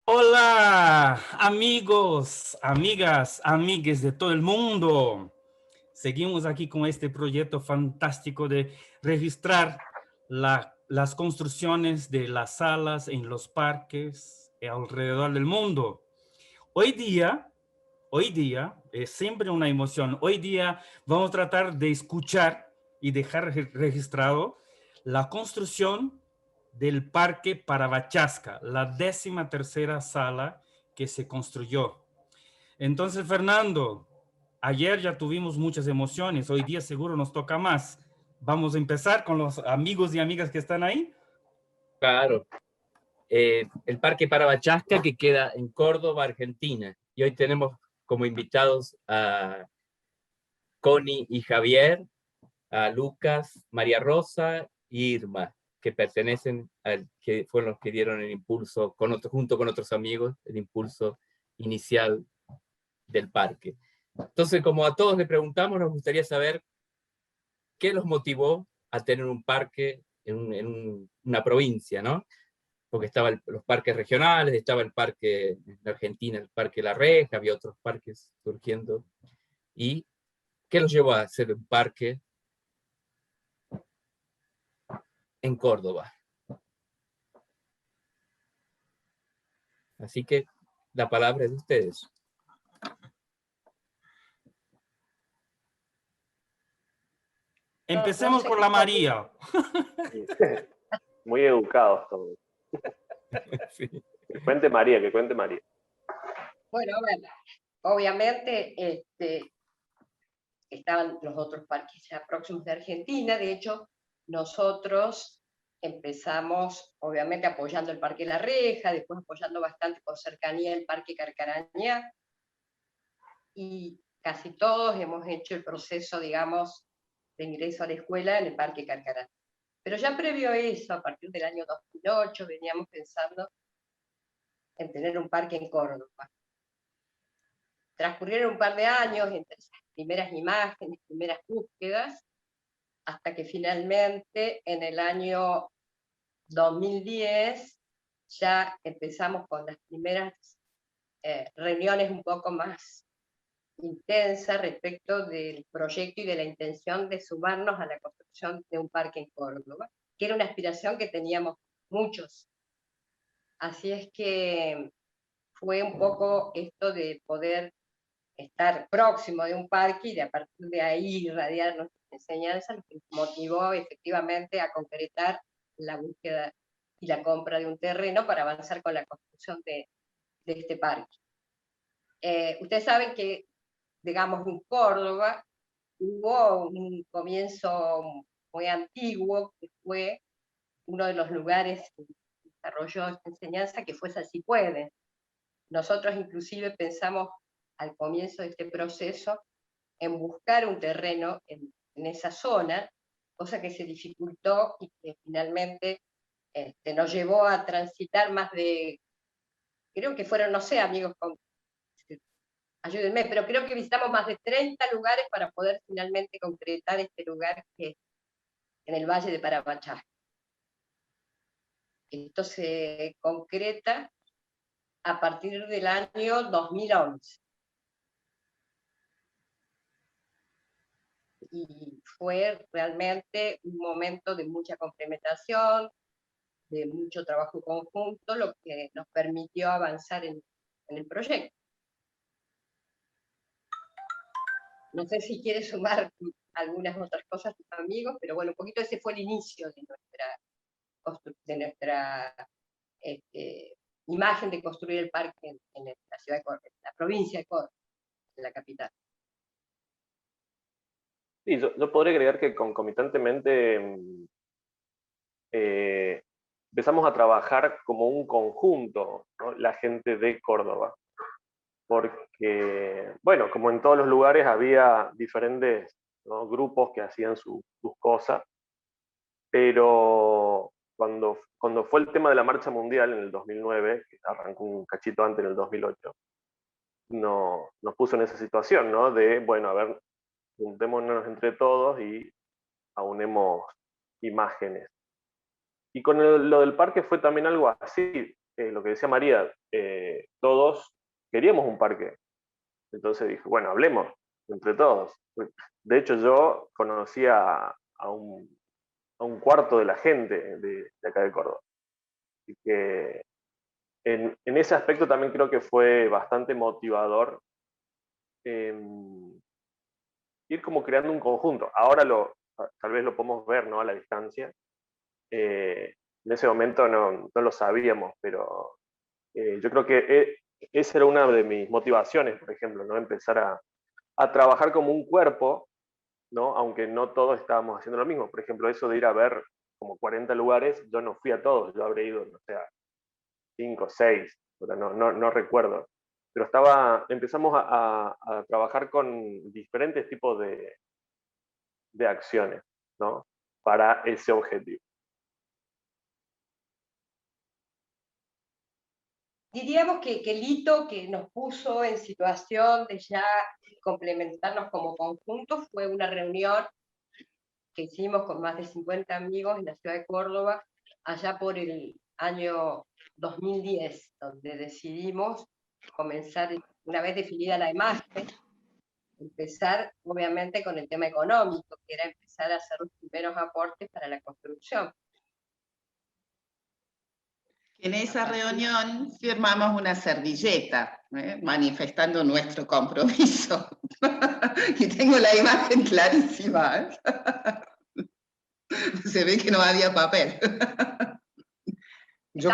Hola, amigos, amigas, amigues de todo el mundo. Seguimos aquí con este proyecto fantástico de registrar las construcciones de las salas en los parques alrededor del mundo. Hoy día es siempre una emoción. Hoy día vamos a tratar de escuchar y dejar registrado la construcción del Parque Paravachasca, la 13ª sala que se construyó. Entonces, Fernando, ayer ya tuvimos muchas emociones, hoy día seguro nos toca más. Vamos a empezar con los amigos y amigas que están ahí. Claro, el Parque Paravachasca, que queda en Córdoba, Argentina. Y hoy tenemos como invitados a Connie y Javier, a Lucas, María Rosa y Irma, que pertenecen que fueron los que dieron el impulso, junto con otros amigos, el impulso inicial del parque. Entonces, como a todos le preguntamos, nos gustaría saber qué los motivó a tener un parque en una provincia, ¿no? Porque estaban los parques regionales, estaba el parque en Argentina, el Parque La Reja, había otros parques surgiendo. ¿Y qué los llevó a hacer un parque en Córdoba? Así que la palabra es de ustedes. Empecemos por la María. Muy educados todos. Sí. Que cuente María, que cuente María. Bueno, obviamente estaban los otros parques ya próximos de Argentina. De hecho, nosotros empezamos, obviamente, apoyando el Parque La Reja, después apoyando bastante por cercanía el Parque Carcarañá, y casi todos hemos hecho el proceso, digamos, de ingreso a la escuela en el Parque Carcarañá. Pero ya previo a eso, a partir del año 2008, veníamos pensando en tener un parque en Córdoba. Transcurrieron un par de años entre esas primeras imágenes, primeras búsquedas, hasta que finalmente en el año 2010 ya empezamos con las primeras reuniones un poco más intensas respecto del proyecto y de la intención de sumarnos a la construcción de un parque en Córdoba, que era una aspiración que teníamos muchos. Así es que fue un poco esto de poder estar próximo de un parque y de a partir de ahí irradiar nuestras enseñanzas, lo que motivó efectivamente a concretar la búsqueda y la compra de un terreno para avanzar con la construcción de este parque. Ustedes saben que, digamos, en Córdoba hubo un comienzo muy antiguo, que fue uno de los lugares que desarrolló esta enseñanza, que fue Salsipuedes. Nosotros inclusive pensamos al comienzo de este proceso en buscar un terreno en esa zona, cosa que se dificultó y que finalmente nos llevó a transitar más de, creo que fueron, no sé, amigos, ayúdenme, pero creo que visitamos más de 30 lugares para poder finalmente concretar este lugar que es en el Valle de Paravachasca. Esto se concreta a partir del año 2011. Y fue realmente un momento de mucha complementación, de mucho trabajo conjunto, lo que nos permitió avanzar en el proyecto. No sé si quieres sumar algunas otras cosas, tus amigos, pero bueno, un poquito ese fue el inicio de nuestra imagen de construir el parque en la ciudad de Córdoba, en la provincia de Córdoba, en la capital. Sí, yo podría agregar que concomitantemente empezamos a trabajar como un conjunto, ¿no? La gente de Córdoba. porque, bueno, como en todos los lugares había diferentes, ¿no?, grupos que hacían sus cosas, pero cuando fue el tema de la marcha mundial en el 2009, que arrancó un cachito antes en el 2008, nos puso en esa situación, ¿no? De, bueno, a ver, juntémonos entre todos y aunemos imágenes. Y con lo del parque fue también algo así, lo que decía María, todos queríamos un parque. Entonces dije, bueno, hablemos entre todos. De hecho, yo conocía a un cuarto de la gente de acá de Córdoba. Así que en ese aspecto también creo que fue bastante motivador, eh, ir como creando un conjunto. Ahora tal vez lo podemos ver, ¿no?, a la distancia. En ese momento no lo sabíamos, pero yo creo que esa era una de mis motivaciones, por ejemplo, ¿no? Empezar a trabajar como un cuerpo, ¿no? Aunque no todos estábamos haciendo lo mismo. Por ejemplo, eso de ir a ver como 40 lugares, yo no fui a todos, yo habré ido, no sé, a 5, 6, no recuerdo. Pero empezamos a trabajar con diferentes tipos de acciones, ¿no?, para ese objetivo. Diríamos que el hito que nos puso en situación de ya complementarnos como conjunto fue una reunión que hicimos con más de 50 amigos en la ciudad de Córdoba, allá por el año 2010, donde decidimos comenzar, una vez definida la imagen, empezar obviamente con el tema económico, que era empezar a hacer los primeros aportes para la construcción. En esa reunión firmamos una servilleta, manifestando nuestro compromiso. Y tengo la imagen clarísima, ¿eh? Se ve que no había papel. Yo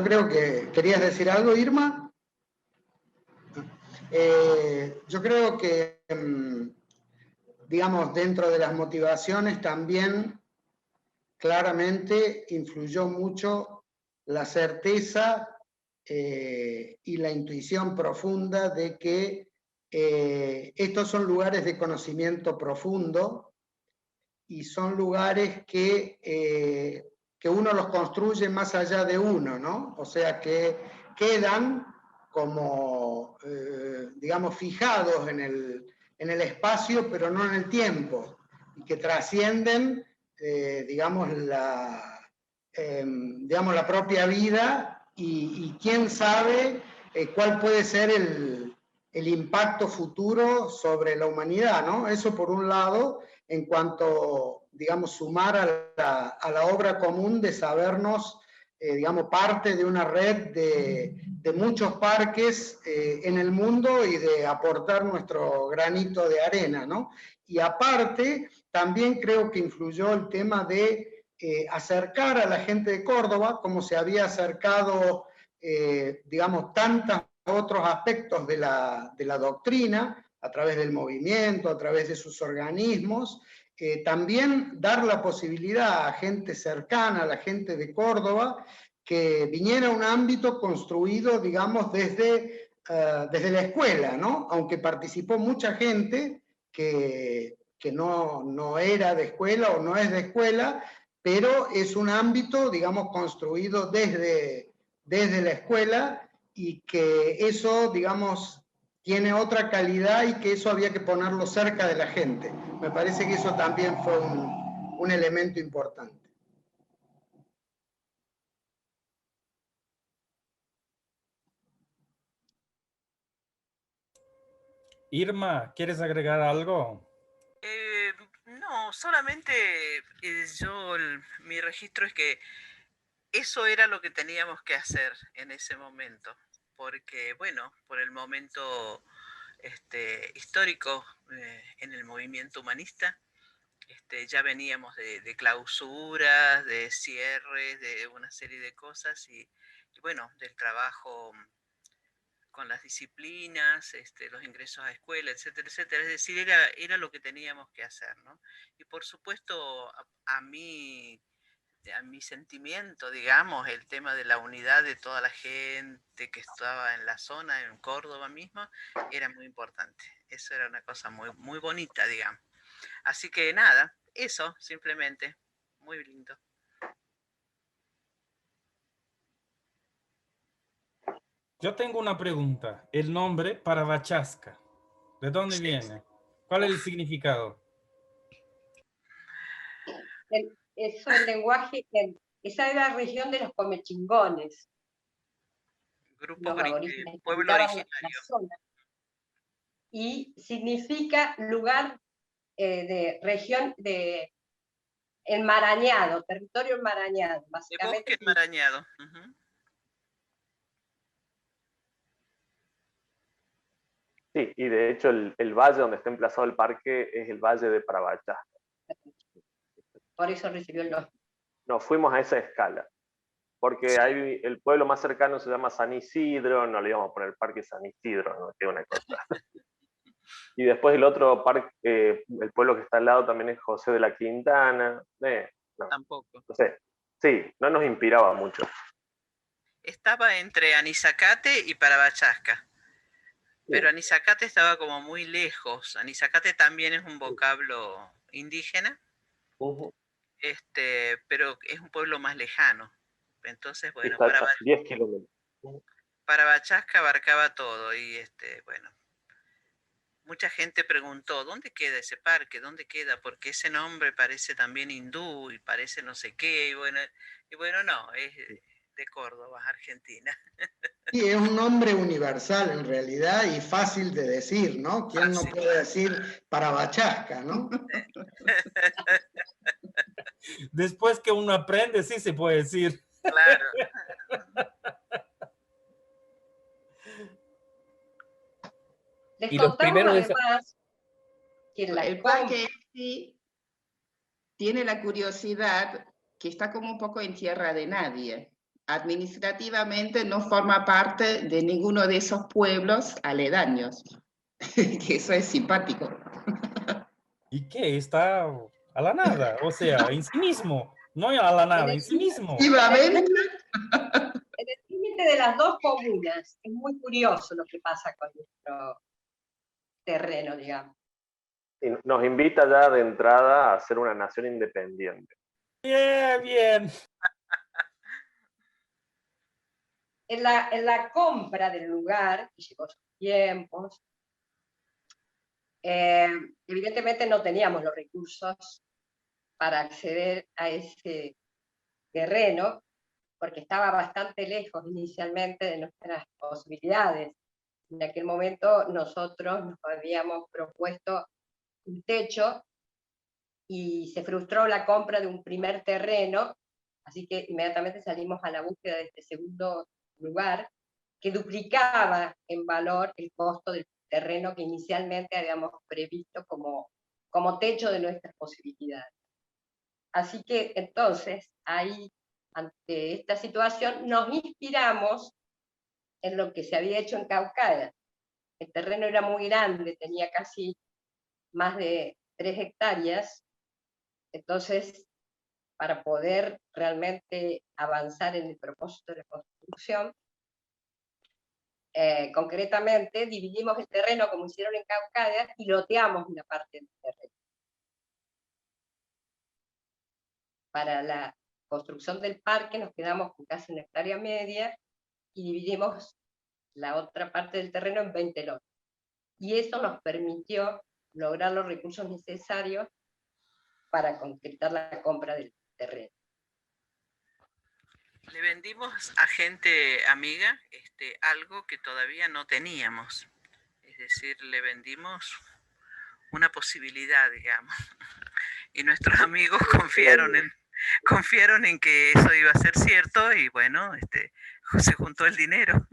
creo que ¿querías decir algo, Irma? Yo creo que, digamos, dentro de las motivaciones también claramente influyó mucho la certeza y la intuición profunda de que estos son lugares de conocimiento profundo y son lugares que uno los construye más allá de uno, ¿no? O sea, que quedan como, digamos, fijados en el espacio, pero no en el tiempo, y que trascienden, digamos, la propia vida, y quién sabe cuál puede ser el impacto futuro sobre la humanidad, ¿no? Eso por un lado, en cuanto, digamos, sumar a la obra común de sabernos, digamos, parte de una red de muchos parques en el mundo y de aportar nuestro granito de arena, ¿no? Y aparte, también creo que influyó el tema de acercar a la gente de Córdoba, como se había acercado, digamos, tantos otros aspectos de la doctrina, a través del movimiento, a través de sus organismos, también dar la posibilidad a gente cercana, a la gente de Córdoba, que viniera a un ámbito construido, digamos, desde la escuela, ¿no? Aunque participó mucha gente que no era de escuela o no es de escuela, pero es un ámbito, digamos, construido desde la escuela, y que eso, digamos, tiene otra calidad, y que eso había que ponerlo cerca de la gente. Me parece que eso también fue un elemento importante. Irma, ¿quieres agregar algo? No, solamente mi registro es que eso era lo que teníamos que hacer en ese momento, porque bueno, por el momento histórico en el movimiento humanista, ya veníamos de clausuras, de cierres, de una serie de cosas y bueno, del trabajo con las disciplinas, los ingresos a escuela, etcétera, etcétera. Es decir, era lo que teníamos que hacer, ¿no? Y por supuesto, a mí a mi sentimiento, digamos, el tema de la unidad de toda la gente que estaba en la zona, en Córdoba misma, era muy importante. Eso era una cosa muy, muy bonita, digamos. Así que nada, eso simplemente, muy lindo. Yo tengo una pregunta. El nombre Paravachasca, ¿de dónde viene? ¿Cuál es el significado? Eso el lenguaje, esa era la región de los comechingones. Los aborígenes que pueblo habitaban originario. la zona. Y significa lugar de región de enmarañado, territorio enmarañado, básicamente. De bosque enmarañado. Uh-huh. Sí, y de hecho el valle donde está emplazado el parque es el valle de Paravachasca. Por eso recibió el nombre. No, fuimos a esa escala, porque Sí. hay, el pueblo más cercano se llama San Isidro, no le íbamos a poner Parque San Isidro, no es una cosa. Y después el otro parque, el pueblo que está al lado también es José de la Quintana. No, Tampoco. no sé. Sí, no nos inspiraba mucho. Estaba entre Anizacate y Paravachasca. Pero Anizacate estaba como muy lejos. Anizacate también es un vocablo indígena, pero es un pueblo más lejano. Entonces, bueno, está 10 kilómetros. Paravachasca abarcaba todo y bueno, mucha gente preguntó, ¿dónde queda ese parque? ¿Dónde queda? Porque ese nombre parece también hindú y parece no sé qué, y bueno, no, es de Córdoba, Argentina. Sí, es un nombre universal en realidad y fácil de decir, ¿no? ¿Quién no puede decir Paravachasca, no? Después que uno aprende, sí se puede decir. Claro. Les Y los contamos primeros además que el parque sí tiene la curiosidad que está como un poco en tierra de nadie. Administrativamente no forma parte de ninguno de esos pueblos aledaños. Que eso es simpático. ¿Y qué? Está a la nada, o sea, en sí mismo, no a la nada, en sí mismo. En el límite de las dos comunas. Es muy curioso lo que pasa con nuestro terreno, digamos. Y nos invita ya de entrada a ser una nación independiente. Bien, bien. En la compra del lugar, que llevó sus tiempos, evidentemente no teníamos los recursos para acceder a ese terreno, porque estaba bastante lejos inicialmente de nuestras posibilidades. En aquel momento nosotros nos habíamos propuesto un techo y se frustró la compra de un primer terreno, así que inmediatamente salimos a la búsqueda de este segundo lugar, que duplicaba en valor el costo del terreno que inicialmente habíamos previsto como techo de nuestras posibilidades. Así que entonces, ahí, ante esta situación, nos inspiramos en lo que se había hecho en Caucaya. El terreno era muy grande, tenía casi más de 3 hectáreas, entonces, para poder realmente avanzar en el propósito de la construcción, concretamente dividimos el terreno como hicieron en Caucaya y loteamos una parte del terreno. Para la construcción del parque nos quedamos con casi 1 hectárea media y dividimos la otra parte del terreno en 20 lotes. Y eso nos permitió lograr los recursos necesarios para concretar la compra del terreno. Le vendimos a gente amiga algo que todavía no teníamos. Es decir, le vendimos una posibilidad, digamos. Y nuestros amigos confiaron en que eso iba a ser cierto y bueno, se juntó el dinero.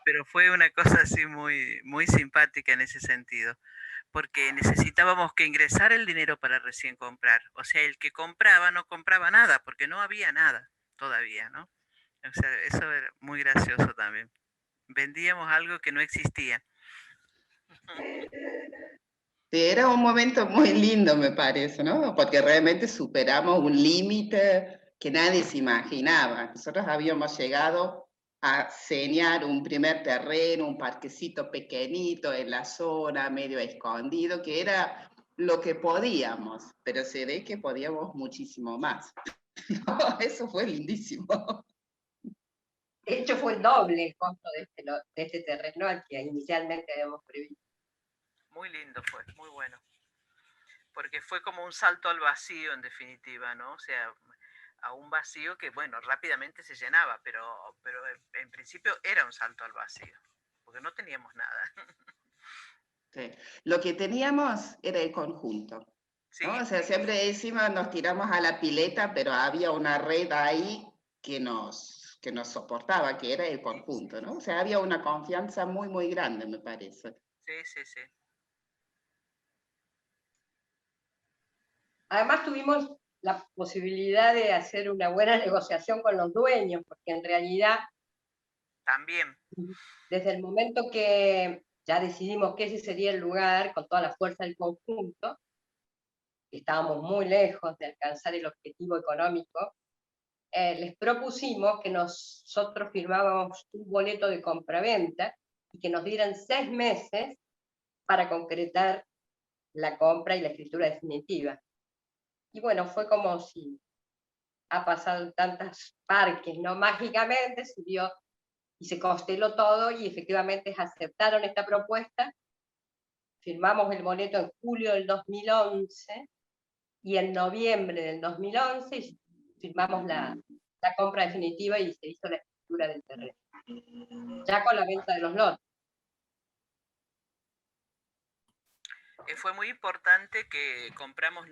Pero fue una cosa así muy, muy simpática en ese sentido. Porque necesitábamos que ingresara el dinero para recién comprar. O sea, el que compraba no compraba nada, porque no había nada todavía, ¿no? O sea, eso era muy gracioso también. Vendíamos algo que no existía. Sí, era un momento muy lindo, me parece, ¿no? Porque realmente superamos un límite que nadie se imaginaba. Nosotros habíamos llegado a señar un primer terreno, un parquecito pequeñito en la zona, medio escondido, que era lo que podíamos, pero se ve que podíamos muchísimo más. Eso fue lindísimo. De hecho, fue el doble el costo de este terreno al que inicialmente habíamos previsto. Muy lindo fue, muy bueno. Porque fue como un salto al vacío, en definitiva, ¿no? O sea, a un vacío que, bueno, rápidamente se llenaba, pero en principio era un salto al vacío, porque no teníamos nada. Sí. Lo que teníamos era el conjunto, Sí, ¿no? O sea, siempre decimos nos tiramos a la pileta, pero había una red ahí que nos soportaba, que era el conjunto, ¿no? O sea, había una confianza muy, muy grande, me parece. sí. Además tuvimos la posibilidad de hacer una buena negociación con los dueños, porque en realidad, también. desde el momento que ya decidimos que ese sería el lugar, con toda la fuerza del conjunto, estábamos muy lejos de alcanzar el objetivo económico, les propusimos que nosotros firmábamos un boleto de compraventa y que nos dieran 6 meses para concretar la compra y la escritura definitiva. Y bueno, fue como si ha pasado en tantos parques, ¿no? Mágicamente se dio y se consteló todo y efectivamente aceptaron esta propuesta. Firmamos el boleto en julio del 2011 y en noviembre del 2011 firmamos la compra definitiva y se hizo la escritura del terreno, ya con la venta de los lotes. Fue muy importante que compramos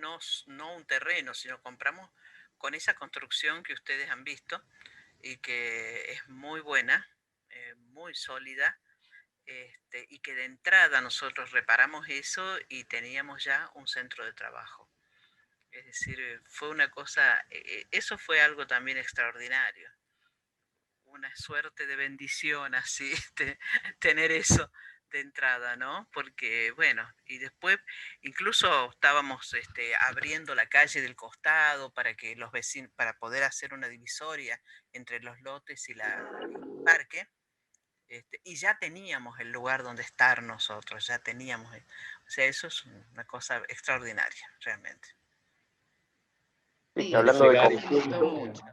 no un terreno, sino compramos con esa construcción que ustedes han visto y que es muy buena, muy sólida, y que de entrada nosotros reparamos eso y teníamos ya un centro de trabajo. Es decir, fue una cosa, eso fue algo también extraordinario. Una suerte de bendición así, tener eso de entrada, ¿no? Porque, bueno, y después incluso estábamos abriendo la calle del costado para que los vecinos, para poder hacer una divisoria entre los lotes y el parque, y ya teníamos el lugar donde estar nosotros, ya teníamos, o sea, eso es una cosa extraordinaria, realmente. Sí, hablando de me gustó mucho.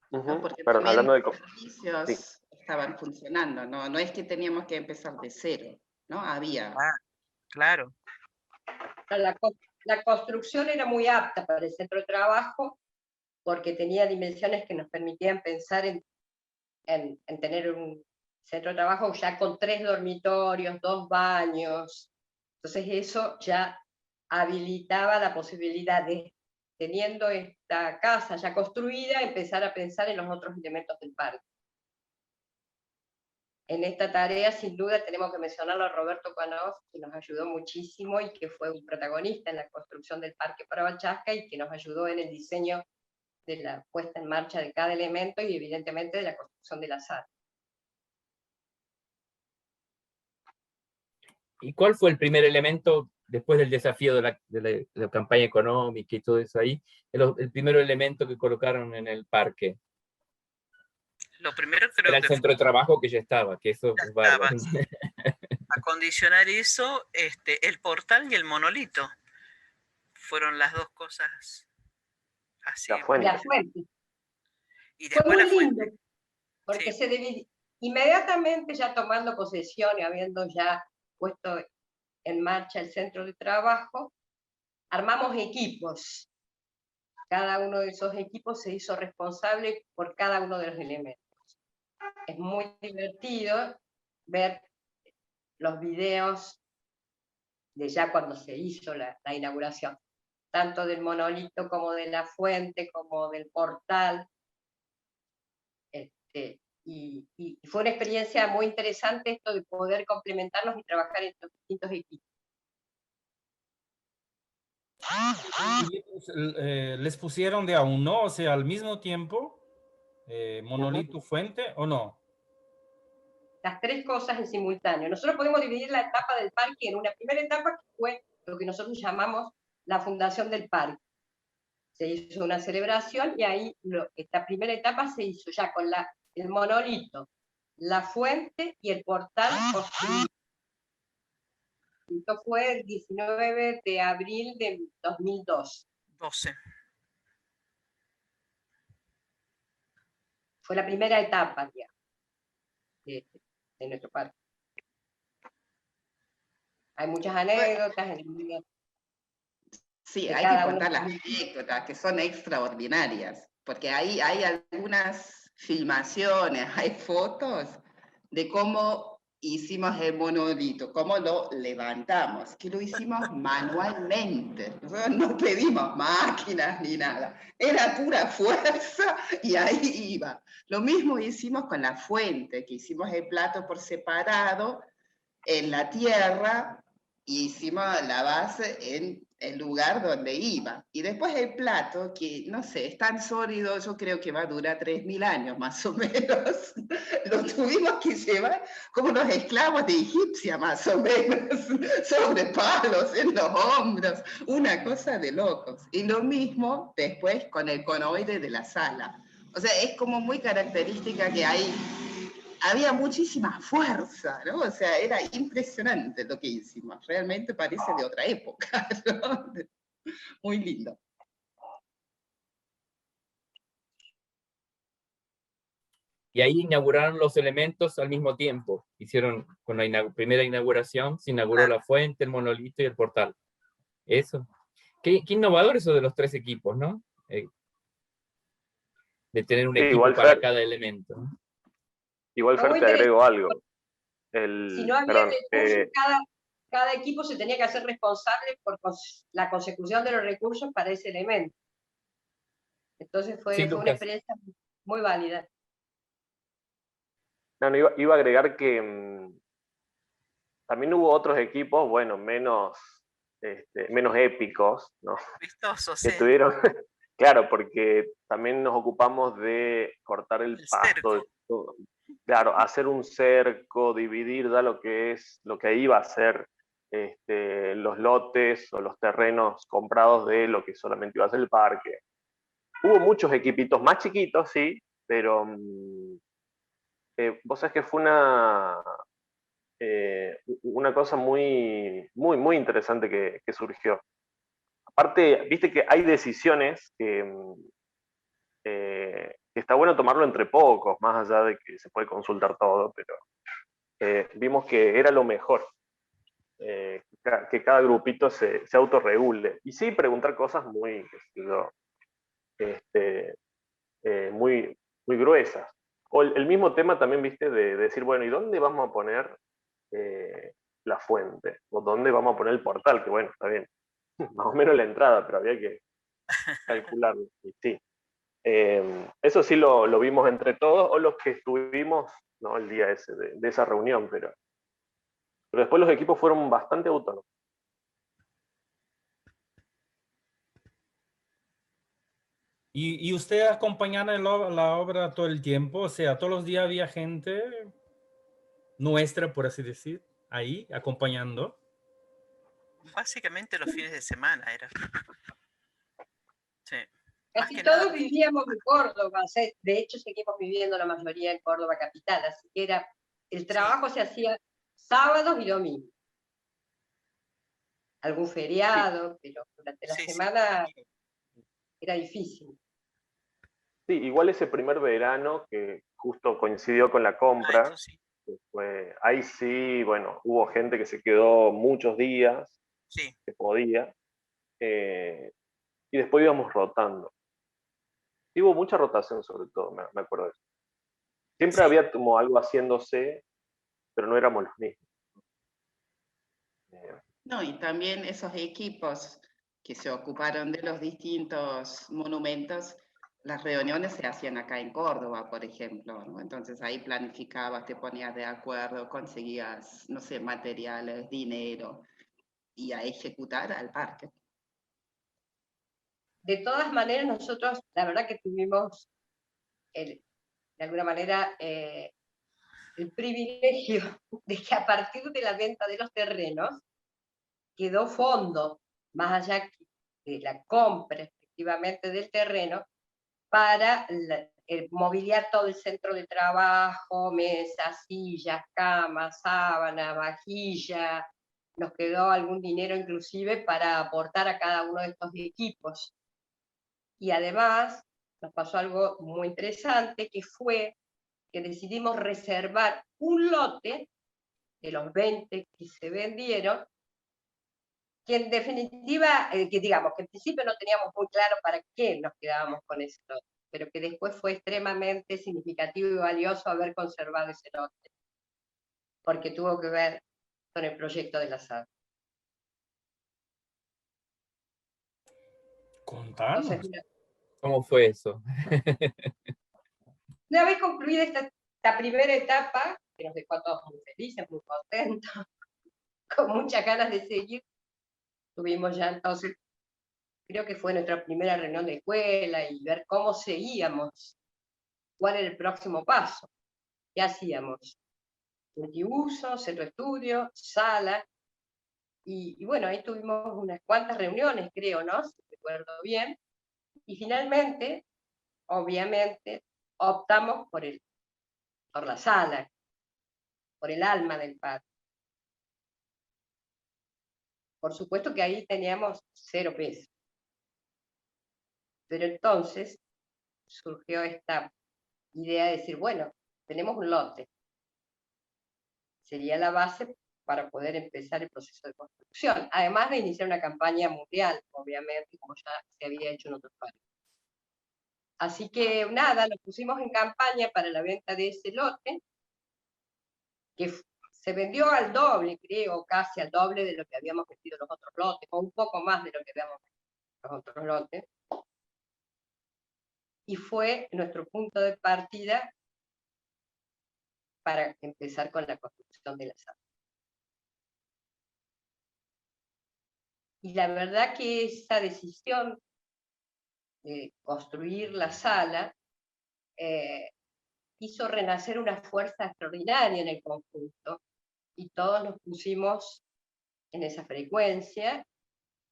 ¿No? Porque Perdón, también hablando de los servicios estaban funcionando, ¿no? No es que teníamos que empezar de cero, ¿no? Había. Ah, claro. La construcción era muy apta para el centro de trabajo porque tenía dimensiones que nos permitían pensar en tener un centro de trabajo ya con 3 dormitorios, 2 baños. Entonces eso ya habilitaba la posibilidad de, teniendo esta casa ya construida, empezar a pensar en los otros elementos del parque. En esta tarea, sin duda, tenemos que mencionarlo a Roberto Canov, que nos ayudó muchísimo y que fue un protagonista en la construcción del Parque Paravachasca y que nos ayudó en el diseño de la puesta en marcha de cada elemento y evidentemente de la construcción de la sala. ¿Y cuál fue el primer elemento después del desafío de la campaña económica y todo eso ahí? El primer elemento que colocaron en el parque. Lo primero creo era el que centro de trabajo que ya estaba, que eso es bárbaro. Sí. Acondicionar eso, el portal y el monolito. Fueron las dos cosas así. La fuente. La fuente. Y fue después muy la fuente. lindo, porque Sí. se dividió. Inmediatamente ya tomando posesión y habiendo ya puesto en marcha el centro de trabajo, armamos equipos. Cada uno de esos equipos se hizo responsable por cada uno de los elementos. Es muy divertido ver los videos de ya cuando se hizo la inauguración, tanto del monolito como de la fuente, como del portal. Y fue una experiencia muy interesante esto de poder complementarnos y trabajar en los distintos equipos. ¿Les pusieron de a uno, o sea, al mismo tiempo, monolito, fuente, o no? Las 3 cosas en simultáneo. Nosotros podemos dividir la etapa del parque en una primera etapa que fue lo que nosotros llamamos la fundación del parque. se hizo una celebración y ahí esta primera etapa se hizo ya con el monolito, la fuente y el portal construido. Esto fue el 19 de abril de 2002. 12. Fue la primera etapa, digamos, de nuestro parque. Hay muchas anécdotas en el video. Sí, de hay que cada contar uno. las anécdotas, que son extraordinarias, porque ahí hay algunas filmaciones, hay fotos de cómo hicimos el monolito, cómo lo levantamos, que lo hicimos manualmente. Nosotros no pedimos máquinas ni nada, era pura fuerza y ahí iba. Lo mismo hicimos con la fuente, que hicimos el plato por separado en la tierra y hicimos la base en el lugar donde iba. Y después el plato, que no sé, es tan sólido, yo creo que va a durar 3000 años más o menos. Lo tuvimos que llevar como los esclavos de Egipcia más o menos, sobre palos, en los hombros, una cosa de locos. Y lo mismo después con el conoide de la sala. O sea, es como muy característica que había muchísima fuerza, ¿no? O sea, era impresionante lo que hicimos. Realmente parece de otra época, ¿no? Muy lindo. Y ahí inauguraron los elementos al mismo tiempo. Hicieron, con la primera inauguración, se inauguró la fuente, el monolito y el portal. Eso. Qué innovador eso de los 3 equipos, ¿no? De tener un Sí, equipo igual, para Fer, cada elemento, ¿no? igual, Fue Fer, muy te agrego algo. Si no había recursos, cada equipo se tenía que hacer responsable por la consecución de los recursos para ese elemento. Entonces Sí, fue una Lucas. experiencia muy válida. No, iba a agregar que también hubo otros equipos, bueno, menos épicos, ¿no? Vistoso, Que sí. tuvieron, claro, porque también nos ocupamos de cortar el pasto, cerco. claro, hacer un cerco, dividir ya lo que iba a ser los lotes o los terrenos comprados de lo que solamente iba a ser el parque. Hubo muchos equipitos más chiquitos, sí, pero vos sabés que fue una cosa muy, muy, muy interesante que surgió. Aparte, viste que hay decisiones que está bueno tomarlo entre pocos, más allá de que se puede consultar todo, pero vimos que era lo mejor, que cada grupito se autorregule. Y sí, preguntar cosas muy, muy, muy gruesas. O el mismo tema también, viste, de decir, bueno, ¿y dónde vamos a poner la fuente? ¿O dónde vamos a poner el portal? Que bueno, está bien, más o menos la entrada, pero había que calcularlo. Y sí. Eso sí lo vimos entre todos, o los que estuvimos, ¿no? El día ese de esa reunión, pero después los equipos fueron bastante autónomos. ¿Y usted acompañaba la obra todo el tiempo? O sea, todos los días había gente nuestra, por así decir, ahí acompañando. Básicamente los fines de semana era. Sí. Casi todos vivíamos en Córdoba, o sea, de hecho seguimos viviendo la mayoría en Córdoba capital, así que el trabajo se hacía sábados y domingos. Algún feriado, pero durante la semana era difícil. Sí, igual ese primer verano que justo coincidió con la compra, ahí sí, bueno, hubo gente que se quedó muchos días, que podía, y después íbamos rotando. Y hubo mucha rotación sobre todo, me acuerdo de eso. Siempre había como algo haciéndose, pero no éramos los mismos. No, y también esos equipos que se ocuparon de los distintos monumentos, las reuniones se hacían acá en Córdoba, por ejemplo, ¿no? Entonces ahí planificabas, te ponías de acuerdo, conseguías, no sé, materiales, dinero, y a ejecutar al parque. De todas maneras, nosotros, la verdad que tuvimos, de alguna manera, el privilegio de que a partir de la venta de los terrenos, quedó fondo, más allá de la compra efectivamente del terreno para mobiliar todo el centro de trabajo, mesas, sillas, camas, sábana, vajilla. Nos quedó algún dinero inclusive para aportar a cada uno de estos equipos. Y además nos pasó algo muy interesante, que fue que decidimos reservar un lote de los 20 que se vendieron, que en definitiva, que digamos, que en principio no teníamos muy claro para qué nos quedábamos con ese lote, pero que después fue extremadamente significativo y valioso haber conservado ese lote, porque tuvo que ver con el proyecto de la sala. Contanos. Entonces, ¿Cómo fue eso? una vez concluida esta primera etapa, que nos dejó a todos muy felices, muy contentos, con muchas ganas de seguir, tuvimos ya entonces, creo que fue nuestra primera reunión de escuela y ver cómo seguíamos, cuál era el próximo paso, qué hacíamos. Multiuso, centro de estudio, sala, y bueno, ahí tuvimos unas cuantas reuniones, creo, ¿no? Si recuerdo bien, y finalmente, obviamente, optamos por la sala, por el alma del parque. Por supuesto que ahí teníamos 0 pesos. Pero entonces surgió esta idea de decir, bueno, tenemos un lote. Sería la base para poder empezar el proceso de construcción. Además de iniciar una campaña mundial, obviamente, como ya se había hecho en otros países. Así que nada, nos pusimos en campaña para la venta de ese lote, que se vendió al doble, creo, casi al doble de lo que habíamos vendido los otros lotes, o un poco más de lo que habíamos vendido los otros lotes. Y fue nuestro punto de partida para empezar con la construcción de la sala. Y la verdad que esa decisión de construir la sala hizo renacer una fuerza extraordinaria en el conjunto, y todos nos pusimos en esa frecuencia,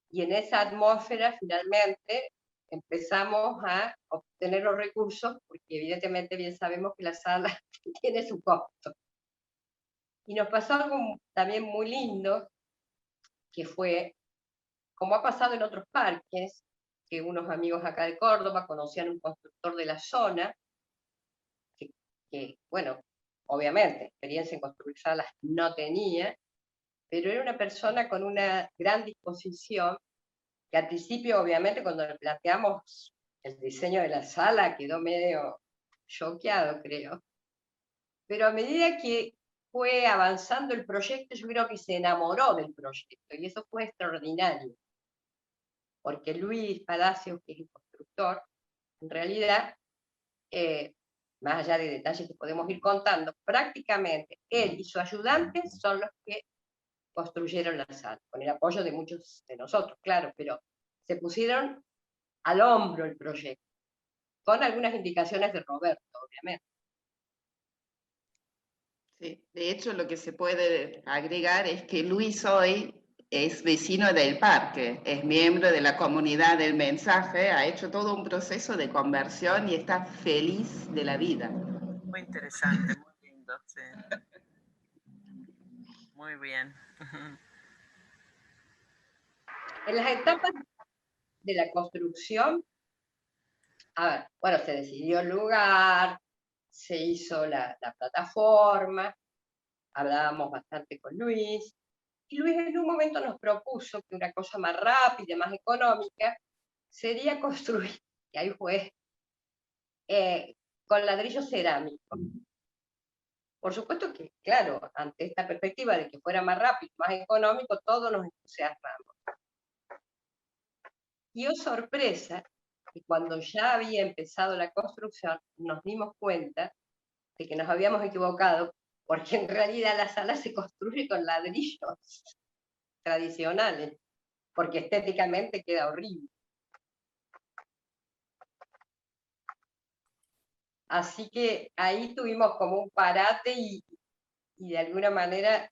y en esa atmósfera finalmente empezamos a obtener los recursos, porque evidentemente bien sabemos que la sala tiene su costo. Y nos pasó algo también muy lindo, que fue, como ha pasado en otros parques, que unos amigos acá de Córdoba conocían un constructor de la zona, que bueno, obviamente, experiencia en construir salas no tenía, pero era una persona con una gran disposición, que al principio, obviamente, cuando le planteamos el diseño de la sala, quedó medio choqueado, creo. Pero a medida que fue avanzando el proyecto, yo creo que se enamoró del proyecto, y eso fue extraordinario. Porque Luis Palacios, que es el constructor, en realidad, más allá de detalles que podemos ir contando, prácticamente él y su ayudante son los que construyeron la sala, con el apoyo de muchos de nosotros, claro, pero se pusieron al hombro el proyecto, con algunas indicaciones de Roberto, obviamente. Sí, de hecho, lo que se puede agregar es que Luis hoy es vecino del parque, es miembro de la comunidad del mensaje, ha hecho todo un proceso de conversión y está feliz de la vida. Muy interesante, muy lindo, sí. Muy bien. En las etapas de la construcción, a ver, bueno, se decidió el lugar, se hizo la plataforma, hablábamos bastante con Luis, y Luis en un momento nos propuso que una cosa más rápida, más económica, sería construir, y ahí fue, con ladrillo cerámico. Por supuesto que, claro, ante esta perspectiva de que fuera más rápido, más económico, todos nos entusiasmamos. Y oh sorpresa, que cuando ya había empezado la construcción, nos dimos cuenta de que nos habíamos equivocado, porque en realidad la sala se construye con ladrillos tradicionales, porque estéticamente queda horrible. Así que ahí tuvimos como un parate y de alguna manera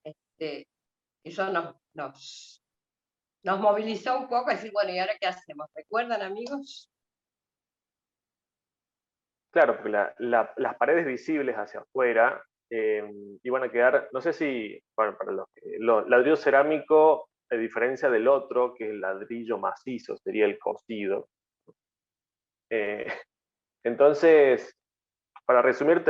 eso nos nos movilizó un poco a decir, bueno, ¿y ahora qué hacemos? ¿Recuerdan, amigos? Claro, porque las paredes visibles hacia afuera iban a quedar, no sé si, bueno, para los ladrillo cerámico, a diferencia del otro, que es el ladrillo macizo, sería el cocido. Eh, entonces, para resumir,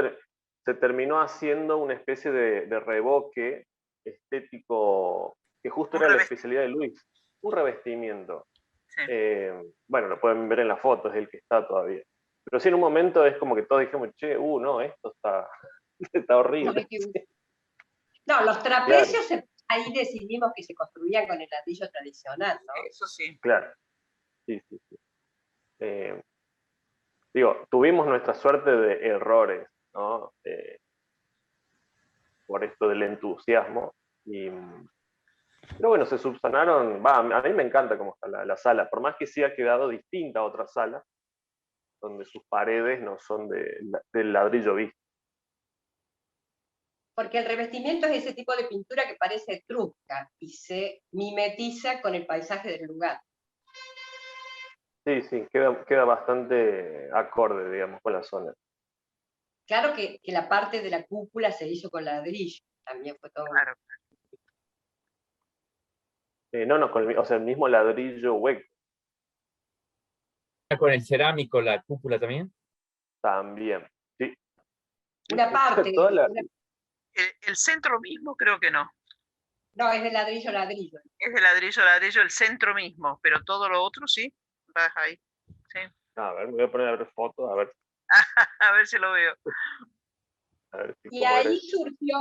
se terminó haciendo una especie de revoque estético, que justo Un era la revés. especialidad de Luis, un revestimiento. Sí. Bueno, lo pueden ver en las fotos, es el que está todavía. Pero sí, en un momento es como que todos dijimos, che, no, esto está, está horrible. No, los Claro, trapecios ahí decidimos que se construían con el ladrillo tradicional, ¿no? Eso sí. claro. Sí, sí, sí. Digo, tuvimos nuestra suerte de errores, ¿no? Por esto del entusiasmo. Pero bueno, se subsanaron. Va, a mí me encanta cómo está la sala, por más que sí ha quedado distinta a otra sala, donde sus paredes no son del ladrillo visto. Porque el revestimiento es ese tipo de pintura que parece etrusca y se mimetiza con el paisaje del lugar. Sí, sí, queda bastante acorde, digamos, con la zona. Claro que la parte de la cúpula se hizo con ladrillo, también fue todo. Claro. No, o sea, el mismo ladrillo hueco ¿Con el cerámico la cúpula también? también. Sí. Una parte, Toda la, El centro mismo creo que no. no, es de ladrillo, ladrillo. Es de ladrillo a ladrillo el centro mismo, pero todo lo otro sí, vas ahí. Sí. a ver, me voy a poner a ver fotos, A ver si lo veo. a ver si Y puedo ver ahí eso. surgió,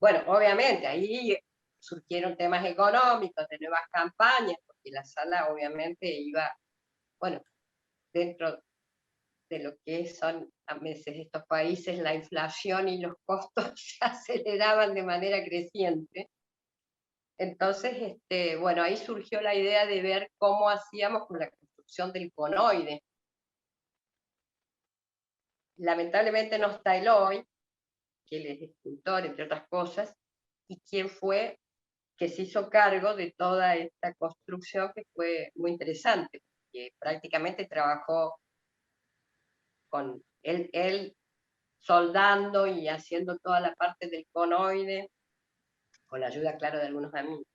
bueno, obviamente, ahí surgieron temas económicos, de nuevas campañas, porque la sala obviamente iba, bueno, dentro de lo que son a veces estos países, la inflación y los costos se aceleraban de manera creciente. Entonces, bueno, ahí surgió la idea de ver cómo hacíamos con la construcción del conoide. Lamentablemente no está Eloy, que él es escultor, entre otras cosas, y quien fue que se hizo cargo de toda esta construcción, que fue muy interesante, que prácticamente trabajó con él soldando y haciendo toda la parte del conoide, con la ayuda, claro, de algunos amigos.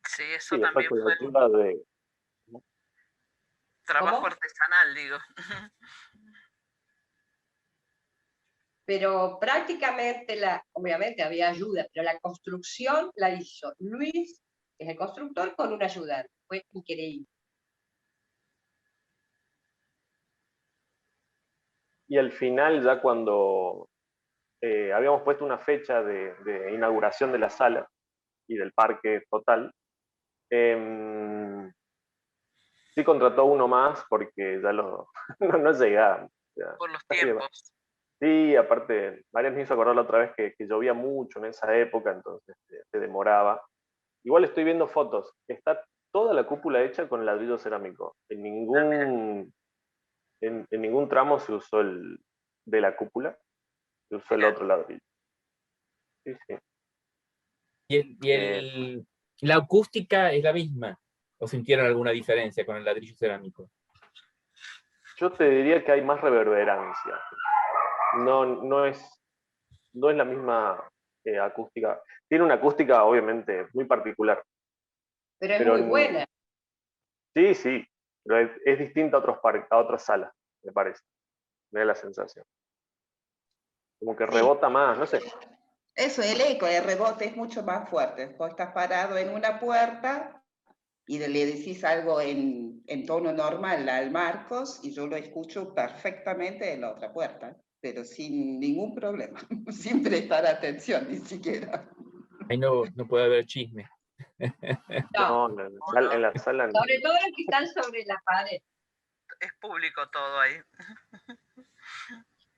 Sí, eso Sí, después también con la fue ayuda de... trabajo ¿Cómo? artesanal, digo. Pero prácticamente, obviamente había ayuda, pero la construcción la hizo Luis, que es el constructor, con un ayudante. Fue increíble. Y al final, ya cuando habíamos puesto una fecha de inauguración de la sala y del parque total, sí contrató uno más porque ya no llegábamos. Por los tiempos. Sí, aparte, Marian me hizo acordar la otra vez que llovía mucho en esa época, entonces se demoraba. Igual estoy viendo fotos, está toda la cúpula hecha con ladrillo cerámico. En ningún tramo se usó el de la cúpula, se usó el Mirá. otro ladrillo. Sí, sí. ¿La acústica es la misma? ¿O sintieron alguna diferencia con el ladrillo cerámico? Yo te diría que hay más reverberancia. No es la misma acústica. Tiene una acústica, obviamente, muy particular. Pero es muy buena. Sí, sí, pero es distinta a otras salas, me parece. Me da la sensación. Como que rebota más, no sé. Eso, el eco, el rebote es mucho más fuerte. Vos estás parado en una puerta y le decís algo en tono normal al Marcos y yo lo escucho perfectamente en la otra puerta, pero sin ningún problema, sin prestar atención ni siquiera. Ahí no puede haber chisme. No, En la sala no. sobre todo los que están sobre la pared. Es público todo ahí.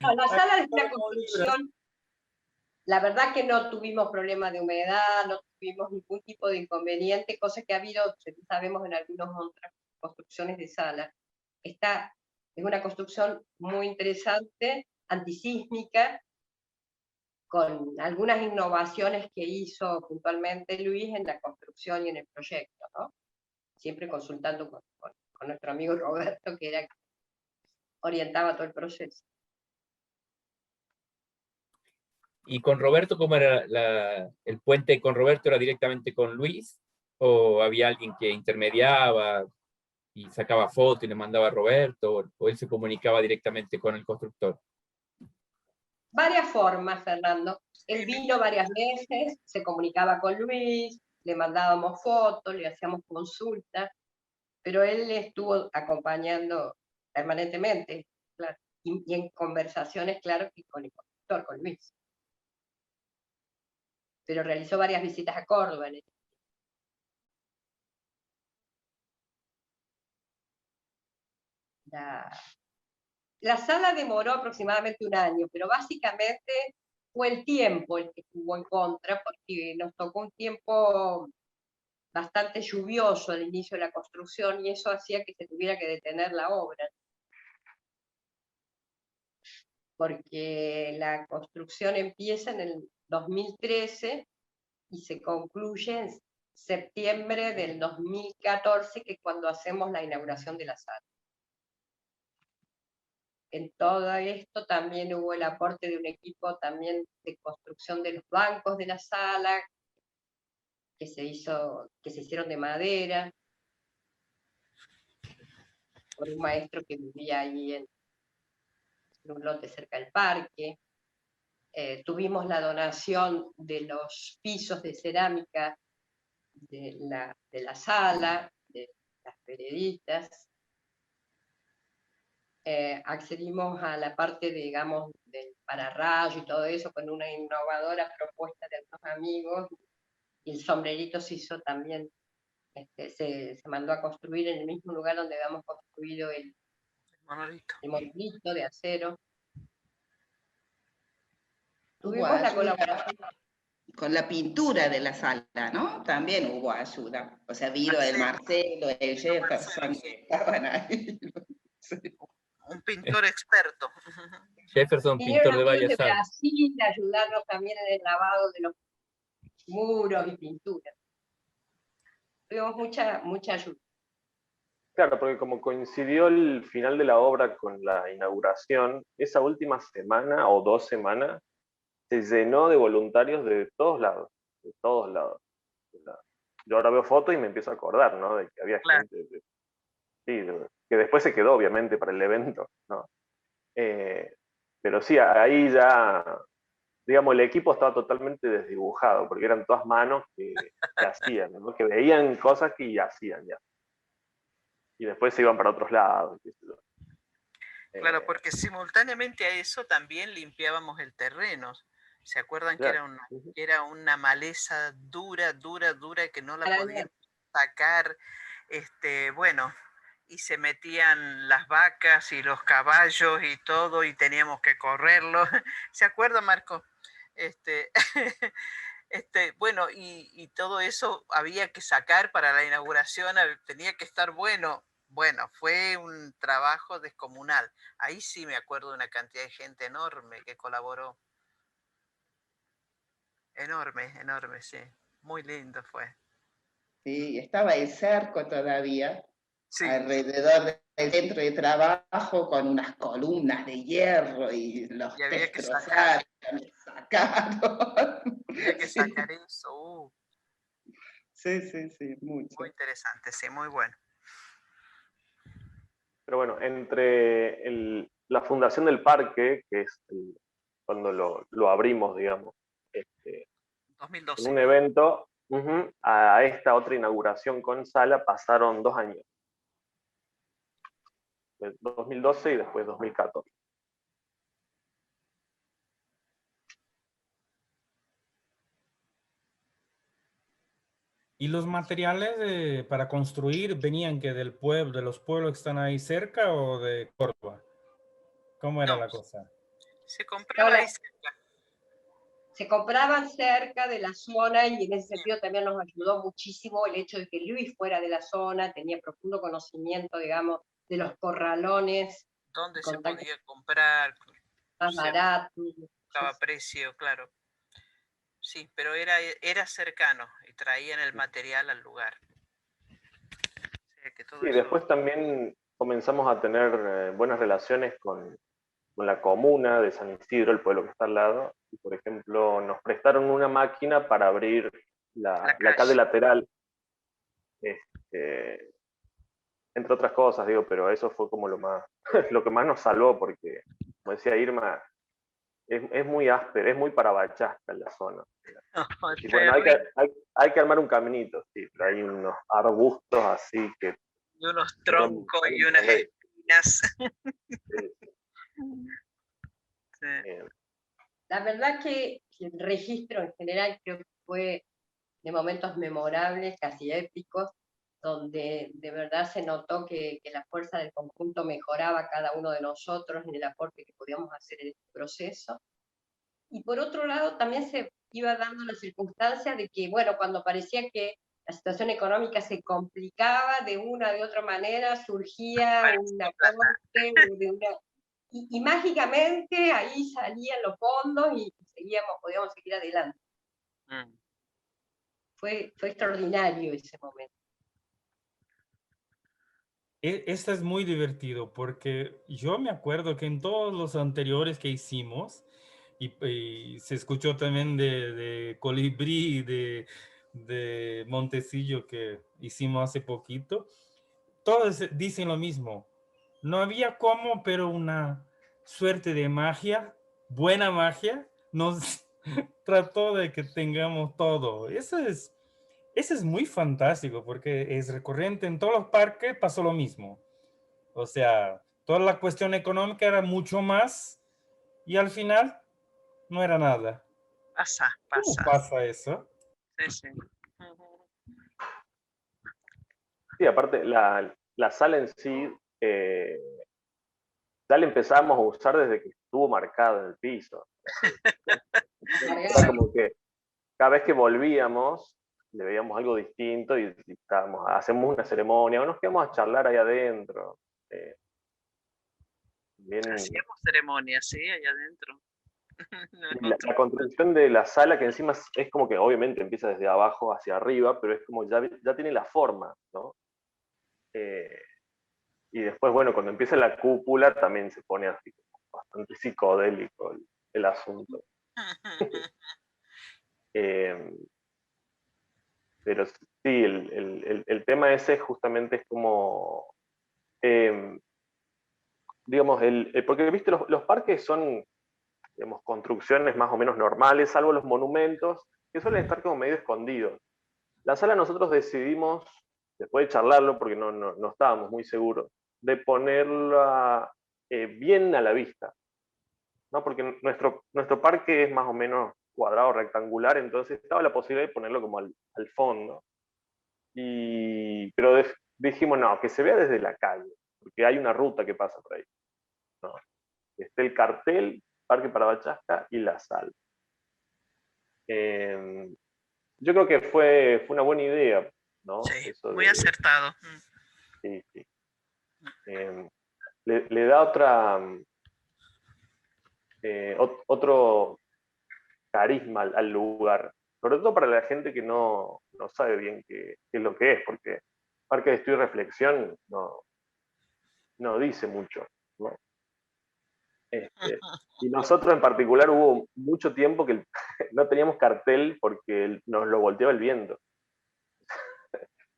No, la sala es una construcción, la verdad que no tuvimos problemas de humedad, no tuvimos ningún tipo de inconveniente, cosa que ha habido, sabemos, en algunas otras construcciones de sala. Esta es una construcción muy interesante, antisísmica, con algunas innovaciones que hizo puntualmente Luis en la construcción y en el proyecto, ¿no? Siempre consultando con nuestro amigo Roberto, que era el que orientaba todo el proceso. ¿Y con Roberto cómo era el puente con Roberto? ¿Era directamente con Luis? ¿O había alguien que intermediaba y sacaba fotos y le mandaba a Roberto? ¿O él se comunicaba directamente con el constructor? Varias formas, Fernando. Él vino varias veces, se comunicaba con Luis, le mandábamos fotos, le hacíamos consultas, pero él estuvo acompañando permanentemente, claro, y en conversaciones, claro, que con el constructor, con Luis. Pero realizó varias visitas a Córdoba. La sala demoró aproximadamente un año, pero básicamente fue el tiempo el que jugó en contra, porque nos tocó un tiempo bastante lluvioso al inicio de la construcción y eso hacía que se tuviera que detener la obra. Porque la construcción empieza en el 2013 y se concluye en septiembre del 2014, que es cuando hacemos la inauguración de la sala. En todo esto también hubo el aporte de un equipo también de construcción de los bancos de la sala, que se hicieron de madera, por un maestro que vivía ahí en un lote cerca del parque. Tuvimos la donación de los pisos de cerámica de la sala, de las vereditas. Accedimos a la parte, digamos, del pararrayo y todo eso con una innovadora propuesta de algunos amigos, y el sombrerito se hizo también, se mandó a construir en el mismo lugar donde habíamos construido el monolito de acero. Tuvimos la colaboración. Con la pintura de la sala, ¿no? También hubo ayuda. O sea, vino el Marcelo, el Jefferson, que estaban ahí. Sí. Un pintor experto. Jefferson, pintor de varias salas. Brasil, de ayudarnos también en el lavado de los muros y pinturas. Tuvimos mucha ayuda. Claro, porque como coincidió el final de la obra con la inauguración, esa última semana o 2 semanas se llenó de voluntarios de todos lados, de todos lados. Yo ahora veo fotos y me empiezo a acordar, ¿no? De que había gente, que después se quedó, obviamente, para el evento, ¿no? Pero sí, ahí ya, digamos, el equipo estaba totalmente desdibujado, porque eran todas manos que hacían, ¿no? Que veían cosas que hacían ya. Y después se iban para otros lados. Claro, porque simultáneamente a eso también limpiábamos el terreno. ¿Se acuerdan que era una maleza dura que no la podían sacar? Bueno, y se metían las vacas y los caballos y todo, y teníamos que correrlo. ¿Se acuerda, Marco? Bueno, y todo eso había que sacar para la inauguración, tenía que estar bueno. Bueno, fue un trabajo descomunal. Ahí sí me acuerdo de una cantidad de gente enorme que colaboró. Enorme, sí. Muy lindo fue. Sí, estaba el cerco todavía, sí, alrededor del centro de trabajo, con unas columnas de hierro y los había que sacaron. Había que sacar eso. Sí, mucho. Muy interesante, sí, muy bueno. Pero bueno, entre la fundación del parque, que es cuando lo abrimos, digamos, 2012. en un evento, a esta otra inauguración con sala pasaron 2 años. 2012 y después 2014. ¿Y los materiales para construir venían que del pueblo, de los pueblos que están ahí cerca o de Córdoba? ¿Cómo era la cosa? Se compraba ahí cerca. Se compraban cerca de la zona y en ese sentido también nos ayudó muchísimo el hecho de que Luis fuera de la zona, tenía profundo conocimiento, digamos, de los corralones. ¿Dónde se podía comprar? Más barato. Buscaba precio, claro. Sí, pero era cercano y traían el material al lugar. O sea que todo Y eso... después también comenzamos a tener buenas relaciones con la comuna de San Isidro, el pueblo que está al lado, y por ejemplo nos prestaron una máquina para abrir La la calle calle. lateral, este, entre otras cosas, digo, pero eso fue como lo más, lo que más nos salvó, porque, como decía Irma, es muy áspero, es muy para Bachasca en la zona. Oh, Y bueno, terrible. hay que armar un caminito, sí, pero hay unos arbustos así que Y unos son troncos y un unas problema. espinas. Sí, Sí. La verdad que el registro en general creo que fue de momentos memorables, casi épicos, donde de verdad se notó que la fuerza del conjunto mejoraba cada uno de nosotros en el aporte que podíamos hacer en este proceso. Y por otro lado, también se iba dando la circunstancia de que, bueno, cuando parecía que la situación económica se complicaba de una de otra manera, surgía un aporte de una... Y mágicamente ahí salían los fondos y podíamos seguir adelante. Mm. Fue extraordinario ese momento. Este es muy divertido porque yo me acuerdo que en todos los anteriores que hicimos, y se escuchó también de Colibrí, de Montecillo que hicimos hace poquito, todos dicen lo mismo. No había cómo, pero una suerte de magia, buena magia, nos trató de que tengamos todo. Eso es muy fantástico porque es recurrente en todos los parques, pasó lo mismo. O sea, toda la cuestión económica era mucho más y al final no era nada. Pasa. ¿Cómo pasa eso? Sí, sí. sí, aparte la sala en sí, ya la empezamos a usar desde que estuvo marcado en el piso. Era como que cada vez que volvíamos, le veíamos algo distinto y hacemos una ceremonia o nos quedamos a charlar ahí adentro. Bien, Hacíamos ceremonias, sí, allá adentro. la construcción de la sala, que encima es como que obviamente empieza desde abajo hacia arriba, pero es como ya tiene la forma, ¿no? Y después, bueno, cuando empieza la cúpula también se pone así bastante psicodélico el asunto. Pero sí, el tema ese justamente es como, digamos, porque viste, los parques son, digamos, construcciones más o menos normales, salvo los monumentos, que suelen estar como medio escondidos. La sala nosotros decidimos, después de charlarlo, porque no estábamos muy seguros, de ponerla bien a la vista, ¿no? Porque nuestro parque es más o menos cuadrado, rectangular, entonces estaba la posibilidad de ponerlo como al fondo. Pero dijimos, no, que se vea desde la calle, porque hay una ruta que pasa por ahí, ¿no? Está el cartel, Parque Parabachasca y la sala. Yo creo que fue una buena idea, ¿no? Sí, Eso muy acertado. sí, sí. Le da otro carisma al lugar, sobre todo para la gente que no sabe bien qué es lo que es, porque Parque de Estudio y Reflexión no dice mucho, ¿no? Y nosotros en particular hubo mucho tiempo que no teníamos cartel porque nos lo volteaba el viento.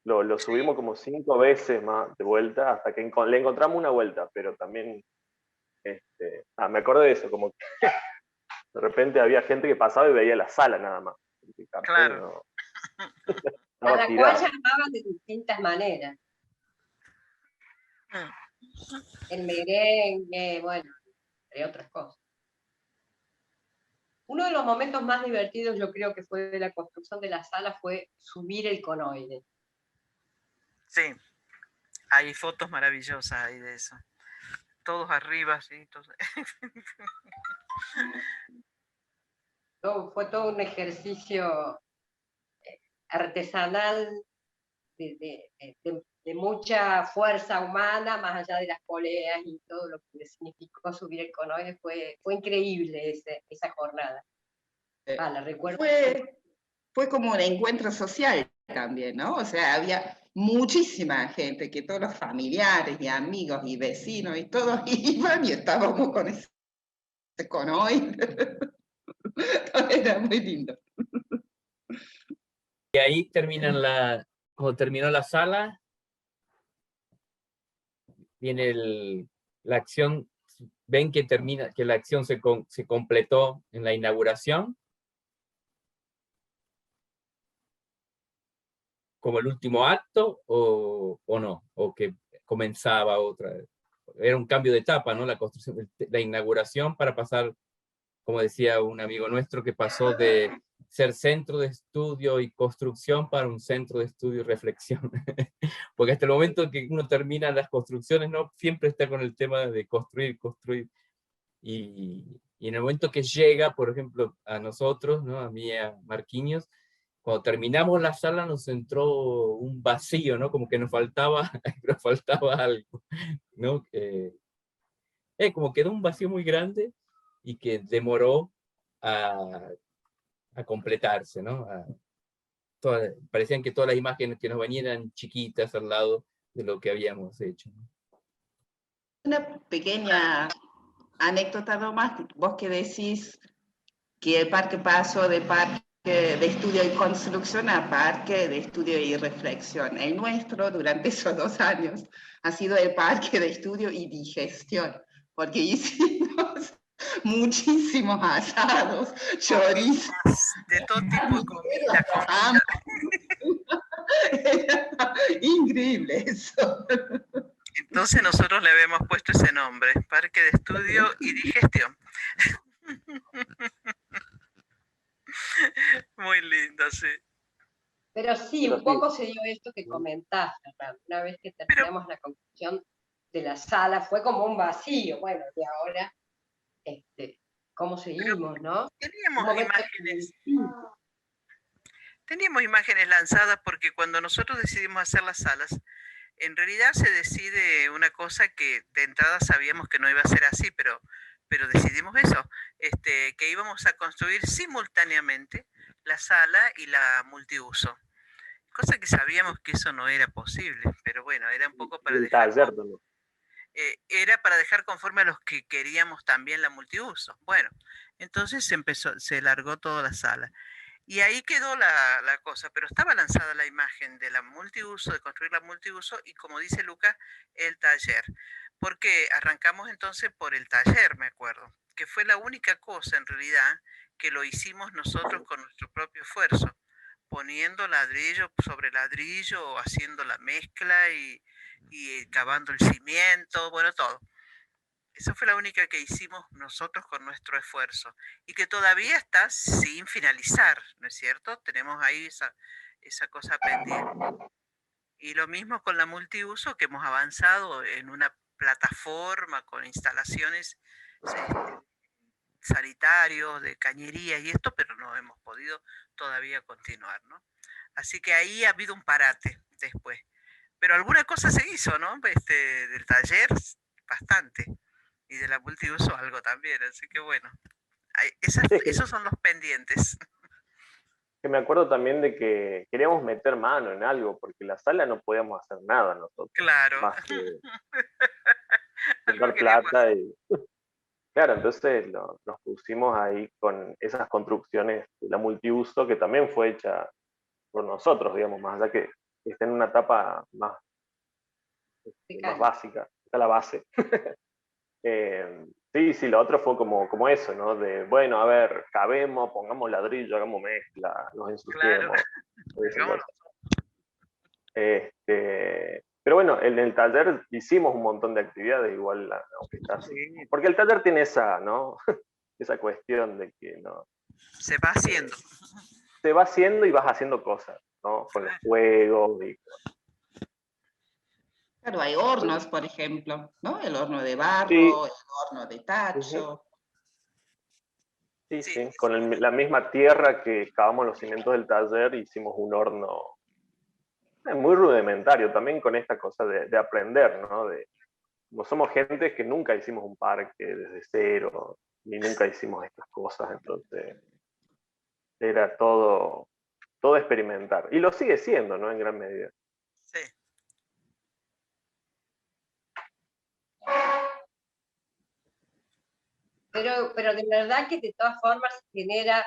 Lo subimos como 5 veces más de vuelta hasta que le encontramos una vuelta, pero también me acordé de eso, como que de repente había gente que pasaba y veía la sala nada más. El cartel Claro. Cada cual llamaban de distintas maneras. El merengue, bueno, entre otras cosas. Uno de los momentos más divertidos, yo creo que fue de la construcción de la sala, fue subir el conoide. Sí, hay fotos maravillosas ahí de eso. Todos arriba, sí. Todos... Fue todo un ejercicio artesanal de mucha fuerza humana, más allá de las poleas y todo lo que significó subir el conoide. Fue increíble esa jornada. La recuerdo. Fue como un encuentro social también, ¿no? O sea, había muchísima gente, que todos los familiares y amigos y vecinos y todos iban y estábamos con ese conoid. Era muy lindo. Y ahí cuando terminó la sala, viene la acción, ven que la acción se completó en la inauguración, como el último acto, o no, o que comenzaba otra. Era un cambio de etapa, ¿no? La construcción, la inauguración, para pasar, como decía un amigo nuestro, que pasó de ser centro de estudio y construcción para un centro de estudio y reflexión. Porque hasta el momento que uno termina las construcciones, ¿no? Siempre está con el tema de construir. Y en el momento que llega, por ejemplo, a nosotros, ¿no? A mí, a Marquinhos, cuando terminamos la sala nos entró un vacío, ¿no? Como que nos faltaba algo, ¿no? Como quedó un vacío muy grande y que demoró a completarse, ¿no? Parecían que todas las imágenes que nos venían eran chiquitas al lado de lo que habíamos hecho, ¿no? Una pequeña anécdota nomás, vos que decís que el parque pasó de parque de estudio y construcción a parque de estudio y reflexión. El nuestro, durante esos 2 años, ha sido el parque de estudio y digestión, porque hicimos muchísimos asados, chorizos. De todo tipo de comida. Increíble eso. Entonces nosotros le habíamos puesto ese nombre, Parque de Estudio y Digestión. Muy lindo, sí. Pero sí, un poco se dio esto que comentaste, Fernando. Una vez que terminamos la construcción de la sala, fue como un vacío. Bueno, y ahora, ¿cómo seguimos, no? Teníamos imágenes lanzadas porque cuando nosotros decidimos hacer las salas, en realidad se decide una cosa que de entrada sabíamos que no iba a ser así, pero decidimos eso, que íbamos a construir simultáneamente la sala y la multiuso. Cosa que sabíamos que eso no era posible, pero bueno, era un poco para dejar... era para dejar conforme a los que queríamos también la multiuso. Bueno, entonces se largó toda la sala. Y ahí quedó la cosa, pero estaba lanzada la imagen de la multiuso, de construir la multiuso, y como dice Lucas, el taller. Porque arrancamos entonces por el taller, me acuerdo, que fue la única cosa en realidad que lo hicimos nosotros con nuestro propio esfuerzo, poniendo ladrillo sobre ladrillo, haciendo la mezcla y cavando el cimiento, bueno, todo. Esa fue la única que hicimos nosotros con nuestro esfuerzo y que todavía está sin finalizar, ¿no es cierto? Tenemos ahí esa cosa pendiente. Y lo mismo con la multiuso, que hemos avanzado en una plataforma con instalaciones sanitarios, de cañería y esto, pero no hemos podido todavía continuar, ¿no? Así que ahí ha habido un parate después. Pero alguna cosa se hizo, ¿no? Del taller, bastante. Y de la multiuso algo también, así que bueno, esos son los pendientes. Que me acuerdo también de que queríamos meter mano en algo, porque la sala no podíamos hacer nada nosotros. Claro. Más que juntar plata y... Claro, entonces nos pusimos ahí con esas construcciones de la multiuso, que también fue hecha por nosotros, digamos, más allá que está en una etapa más básica, está la base. Sí, lo otro fue como eso, ¿no? De, bueno, a ver, cabemos, pongamos ladrillo, hagamos mezcla, nos ensuciemos. Claro. Pero bueno, en el taller hicimos un montón de actividades, igual, aunque está así. Porque el taller tiene esa, ¿no? Esa cuestión de que no... Se va haciendo. Se va haciendo y vas haciendo cosas, ¿no? Con los juegos y... Claro, hay hornos, por ejemplo, ¿no? El horno de barro, sí. El horno de tacho. Sí. Con la misma tierra que cavamos los cimientos del taller, hicimos un horno muy rudimentario, también con esta cosa de aprender, ¿no? Como somos gente que nunca hicimos un parque desde cero, ni nunca hicimos estas cosas, entonces Era todo experimentar. Y lo sigue siendo, ¿no? En gran medida. Sí. Pero de verdad que de todas formas genera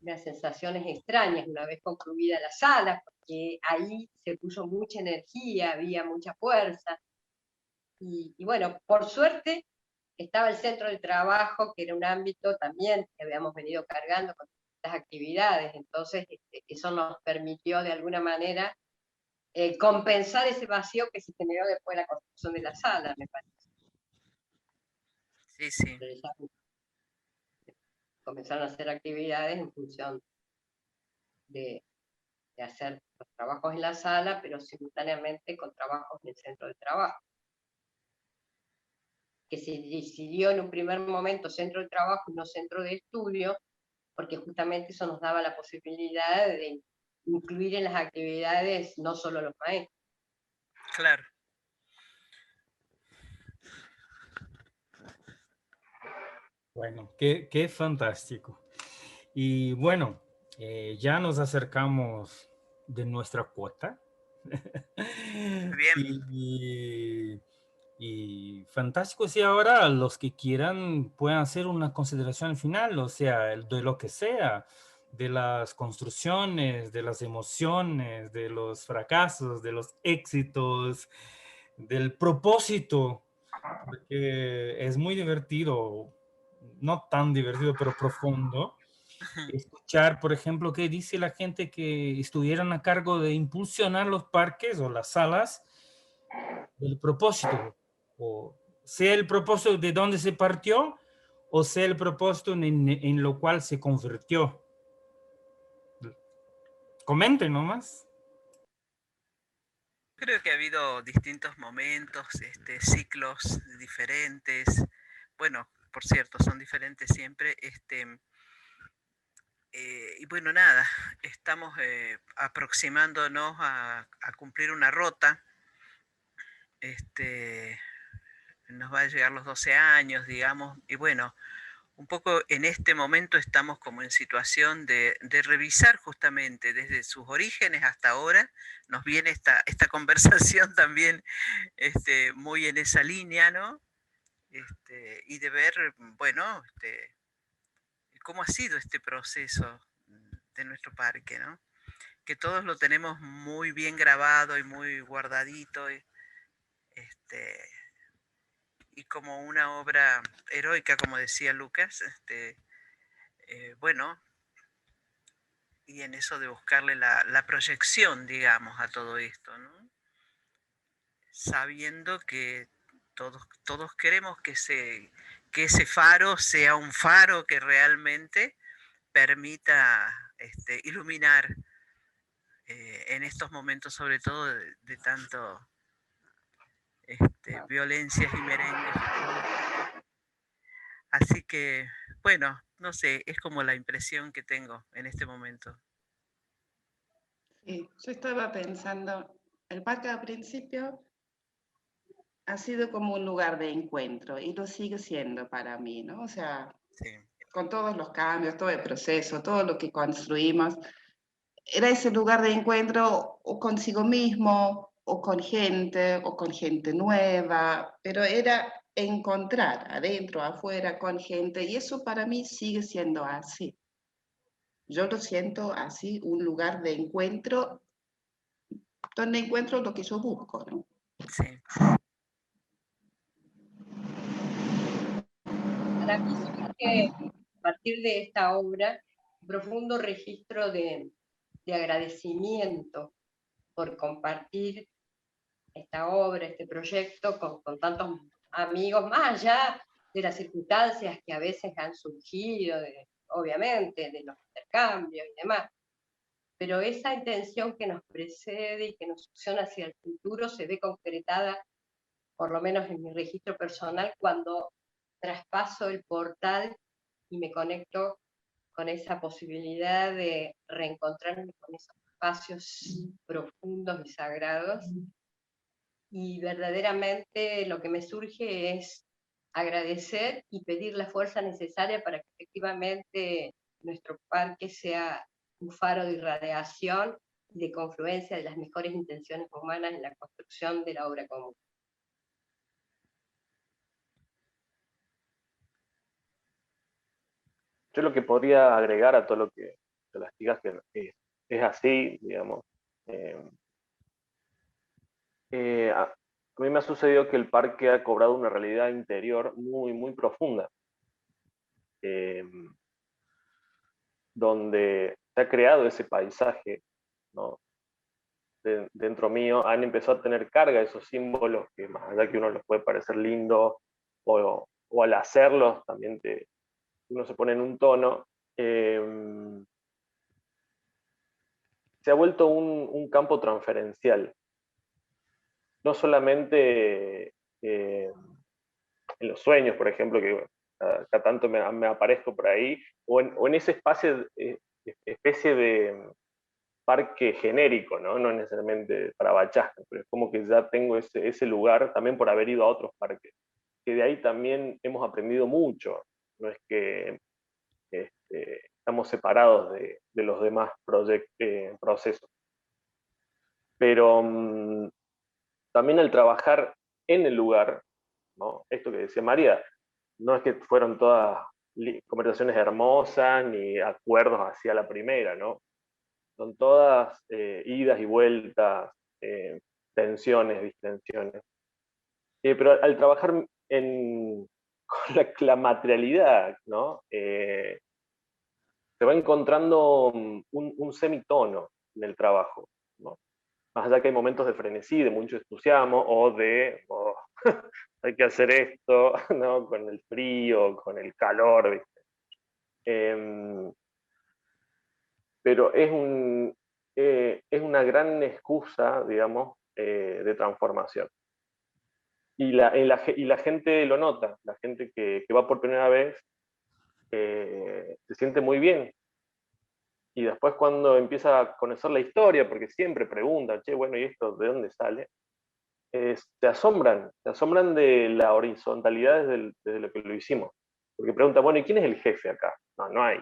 unas sensaciones extrañas una vez concluida la sala, porque ahí se puso mucha energía, había mucha fuerza. Y bueno, por suerte estaba el centro de trabajo, que era un ámbito también que habíamos venido cargando con estas actividades, entonces eso nos permitió de alguna manera compensar ese vacío que se generó después de la construcción de la sala, me parece. Sí, sí. Comenzaron a hacer actividades en función de hacer los trabajos en la sala, pero simultáneamente con trabajos en el centro de trabajo. Que se decidió en un primer momento centro de trabajo y no centro de estudio, porque justamente eso nos daba la posibilidad de incluir en las actividades no solo los maestros. Claro. Bueno, qué fantástico. Y bueno, ya nos acercamos de nuestra cuota. Bien. Y fantástico si ahora los que quieran puedan hacer una consideración final, o sea, de lo que sea, de las construcciones, de las emociones, de los fracasos, de los éxitos, del propósito, porque es muy divertido, no tan divertido, pero profundo, escuchar, por ejemplo, qué dice la gente que estuvieron a cargo de impulsionar los parques o las salas, del propósito, o sea el propósito de dónde se partió, o sea el propósito en lo cual se convirtió. Comenten nomás. Creo que ha habido distintos momentos, ciclos diferentes. Bueno, por cierto, son diferentes siempre. Y bueno, nada, estamos aproximándonos a cumplir una rota. Nos va a llegar los 12 años, digamos, y bueno, un poco en este momento estamos como en situación de revisar justamente desde sus orígenes hasta ahora. Nos viene esta conversación también muy en esa línea, ¿no? Y de ver, bueno, cómo ha sido este proceso de nuestro parque, ¿no? Que todos lo tenemos muy bien grabado y muy guardadito, y como una obra heroica, como decía Lucas, bueno, y en eso de buscarle la proyección, digamos, a todo esto, ¿no? Sabiendo que todos queremos que ese faro sea un faro que realmente permita iluminar en estos momentos, sobre todo de tanto violencias y merengues. Así que, bueno, no sé, es como la impresión que tengo en este momento. Sí, yo estaba pensando, el parque al principio ha sido como un lugar de encuentro y lo sigue siendo para mí, ¿no? O sea, Sí. con todos los cambios, todo el proceso, todo lo que construimos, era ese lugar de encuentro o consigo mismo, o con gente nueva, pero era encontrar adentro, afuera, con gente, y eso para mí sigue siendo así. Yo lo siento así, un lugar de encuentro donde encuentro lo que yo busco, ¿no? Sí. Para mí surge, a partir de esta obra, un profundo registro de agradecimiento por compartir esta obra, este proyecto con tantos amigos, más allá de las circunstancias que a veces han surgido, obviamente, de los intercambios y demás. Pero esa intención que nos precede y que nos succiona hacia el futuro se ve concretada, por lo menos en mi registro personal, cuando traspaso el portal y me conecto con esa posibilidad de reencontrarme con esos espacios profundos y sagrados. Y verdaderamente lo que me surge es agradecer y pedir la fuerza necesaria para que efectivamente nuestro parque sea un faro de irradiación y de confluencia de las mejores intenciones humanas en la construcción de la obra común. Yo lo que podría agregar a todo lo que te las digas que es así, digamos. A mí me ha sucedido que el parque ha cobrado una realidad interior muy, muy profunda, donde se ha creado ese paisaje, ¿no? Dentro mío han empezado a tener carga esos símbolos que más allá que uno les puede parecer lindo, o al hacerlos también uno se pone en un tono, se ha vuelto un campo transferencial. No solamente en los sueños, por ejemplo, que cada tanto me aparezco por ahí, o en ese espacio, especie de parque genérico, ¿no? No necesariamente para Bachasca, pero es como que ya tengo ese lugar también por haber ido a otros parques, que de ahí también hemos aprendido mucho. No es que estamos separados de los demás procesos. Pero también al trabajar en el lugar, ¿no? Esto que decía María, no es que fueron todas conversaciones hermosas ni acuerdos hacia la primera, ¿no? Son todas idas y vueltas, tensiones, distensiones. Pero al trabajar con la materialidad, ¿no? Se va encontrando un semitono en el trabajo, ¿no? Más allá que hay momentos de frenesí, de mucho entusiasmo, o de hay que hacer esto, ¿no? Con el frío, con el calor, ¿viste? Pero es una gran excusa, digamos, de transformación. Y la gente lo nota, la gente que va por primera vez se siente muy bien. Y después cuando empieza a conocer la historia, porque siempre preguntan, che, bueno, ¿y esto de dónde sale? Se asombran de la horizontalidad desde lo que lo hicimos. Porque preguntan, bueno, ¿y quién es el jefe acá? No, no hay.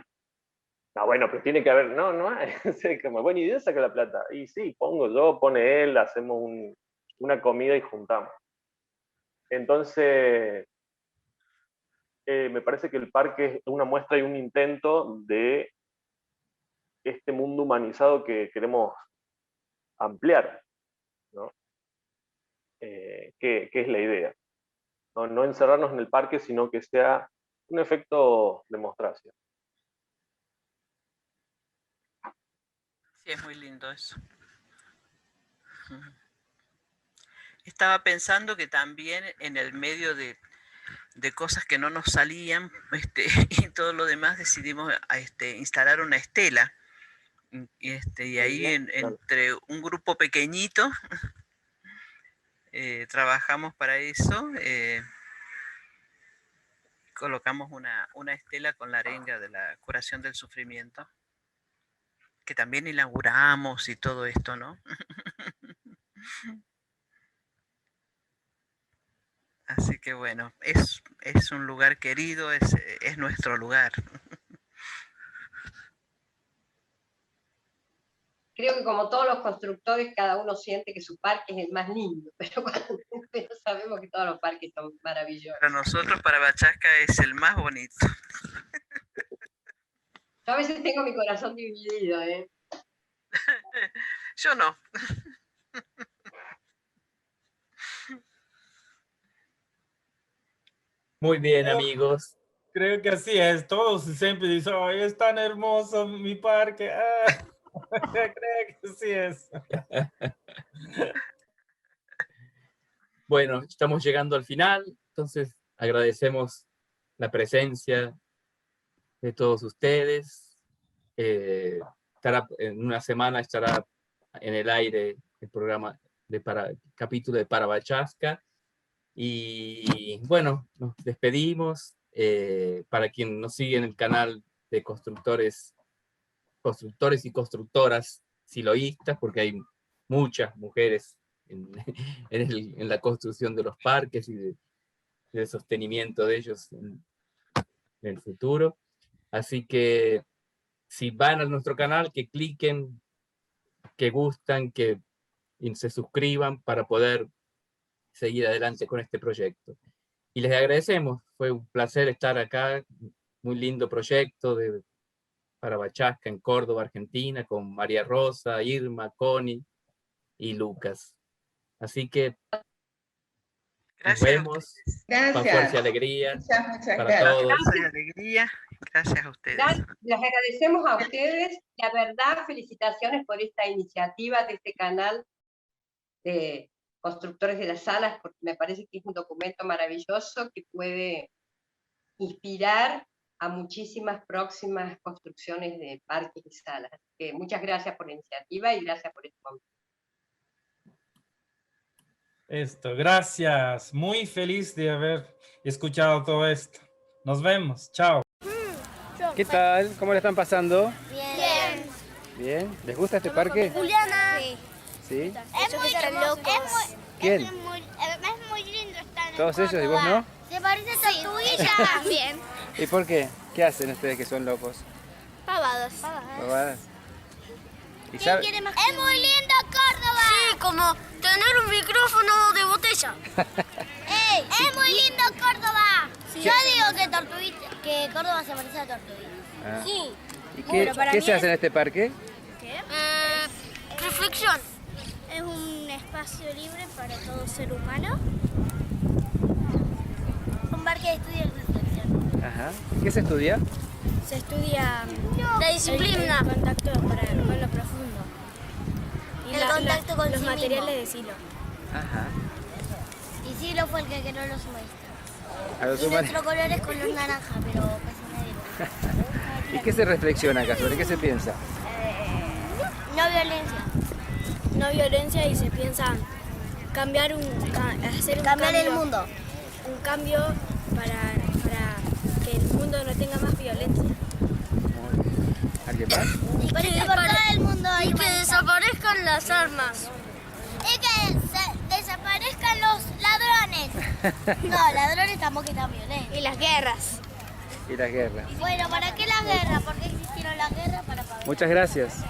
No, bueno, pero tiene que haber, no hay. Como, bueno, ¿y de dónde saca la plata? Y sí, pongo yo, pone él, hacemos una comida y juntamos. Entonces, me parece que el parque es una muestra y un intento de este mundo humanizado que queremos ampliar, ¿no? Que es la idea. No encerrarnos en el parque, sino que sea un efecto demostración. Sí, es muy lindo eso. Estaba pensando que también en el medio de cosas que no nos salían y todo lo demás decidimos instalar una estela. Y ahí entre un grupo pequeñito trabajamos para eso. Colocamos una estela con la arenga de la curación del sufrimiento, que también inauguramos y todo esto, ¿no? Así que bueno, es un lugar querido, es nuestro lugar. Creo que como todos los constructores, cada uno siente que su parque es el más lindo, pero sabemos que todos los parques son maravillosos. Para nosotros, para Bachasca, es el más bonito. Yo a veces tengo mi corazón dividido, ¿eh? Yo no. Muy bien, amigos. Creo que así es. Todos siempre dicen, ¡ay, es tan hermoso mi parque! Ah, creo que sí es. Bueno, estamos llegando al final, entonces agradecemos la presencia de todos ustedes. En una semana estará en el aire el programa capítulo de Parabachasca. Y bueno, nos despedimos. Para quien nos sigue en el canal de constructores y constructoras siloístas, porque hay muchas mujeres en la construcción de los parques y del sostenimiento de ellos en el futuro. Así que si van a nuestro canal, que cliquen, que gustan, y se suscriban para poder seguir adelante con este proyecto. Y les agradecemos, fue un placer estar acá, muy lindo proyecto para Bachasca en Córdoba, Argentina, con María Rosa, Irma, Connie y Lucas. Así que nos vemos. Con fuerza y alegría Muchas para gracias. todos. Fuerza y alegría. Gracias a ustedes. Les agradecemos a ustedes, la verdad, felicitaciones por esta iniciativa de este canal de Constructores de las Salas, porque me parece que es un documento maravilloso que puede inspirar a muchísimas próximas construcciones de parques y salas. Muchas gracias por la iniciativa y gracias por este momento. Gracias. Muy feliz de haber escuchado todo esto. Nos vemos. Chao. ¿Qué tal? ¿Cómo le están pasando? Bien. ¿Bien? ¿Les gusta este parque? Juliana. ¿Sí? Es muy hermoso. ¿Quién? Es muy lindo estar en ¿Todos ellos y vos no? Se parece a Tortuguilla. También. ¿Y por qué? ¿Qué hacen ustedes que son locos? Pavados. ¿Pavadas? ¿Y ¿Quién quiere más? Es muy lindo Córdoba. Sí, como tener un micrófono de botella. ¡Ey! Es muy lindo Córdoba. Sí. Yo digo que Córdoba se parece a Tortuguilla. Ah. Sí. ¿Y qué se hace en este parque? ¿Qué? Reflexión. Es un espacio libre para todo ser humano. Un parque de estudio y reflexión. Ajá. ¿Y qué se estudia? Se estudia la disciplina. El contacto con lo profundo. Y el contacto con los materiales de Silo. Ajá. Y Silo fue el que creó los maestros. A los Y humanos. nuestro color es color naranja, pero casi nadie. ¿Y qué se reflexiona acá? ¿Sobre qué se piensa? No violencia. No violencia y se piensa cambiar el mundo. Un cambio para que el mundo no tenga más violencia. ¿Alguien más? Y que desaparezcan las armas. Y que desaparezcan los ladrones. No, ladrones tampoco están violentos. Y las guerras. Y las guerras. Bueno, ¿para qué las guerras? ¿Por qué existieron las guerras? Para pagar. Muchas gracias.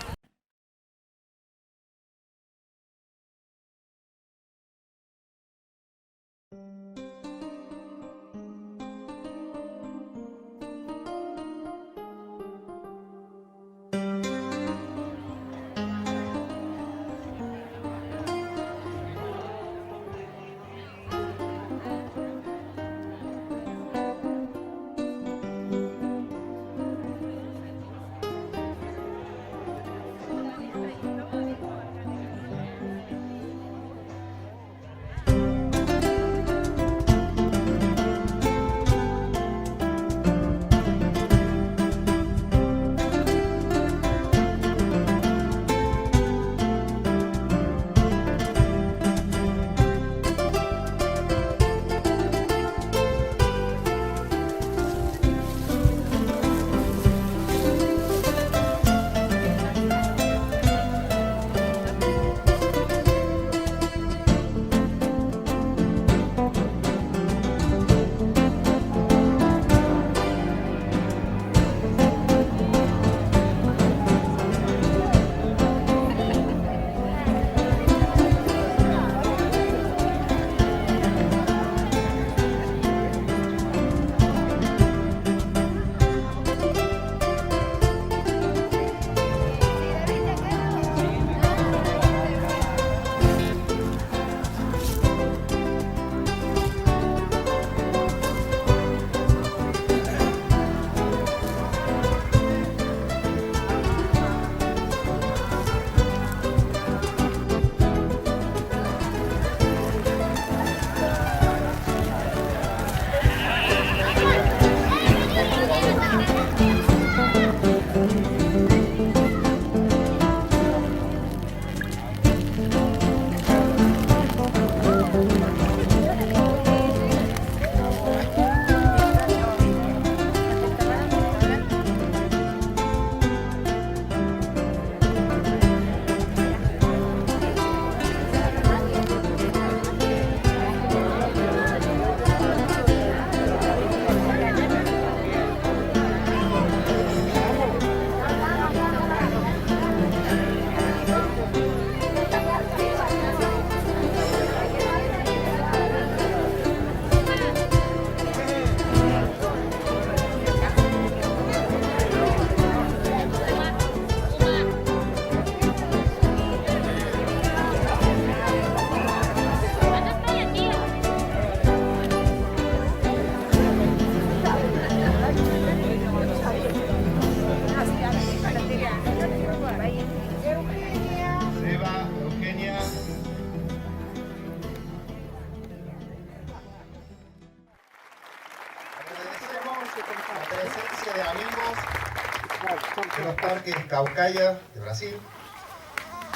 de los parques Caucaya de Brasil,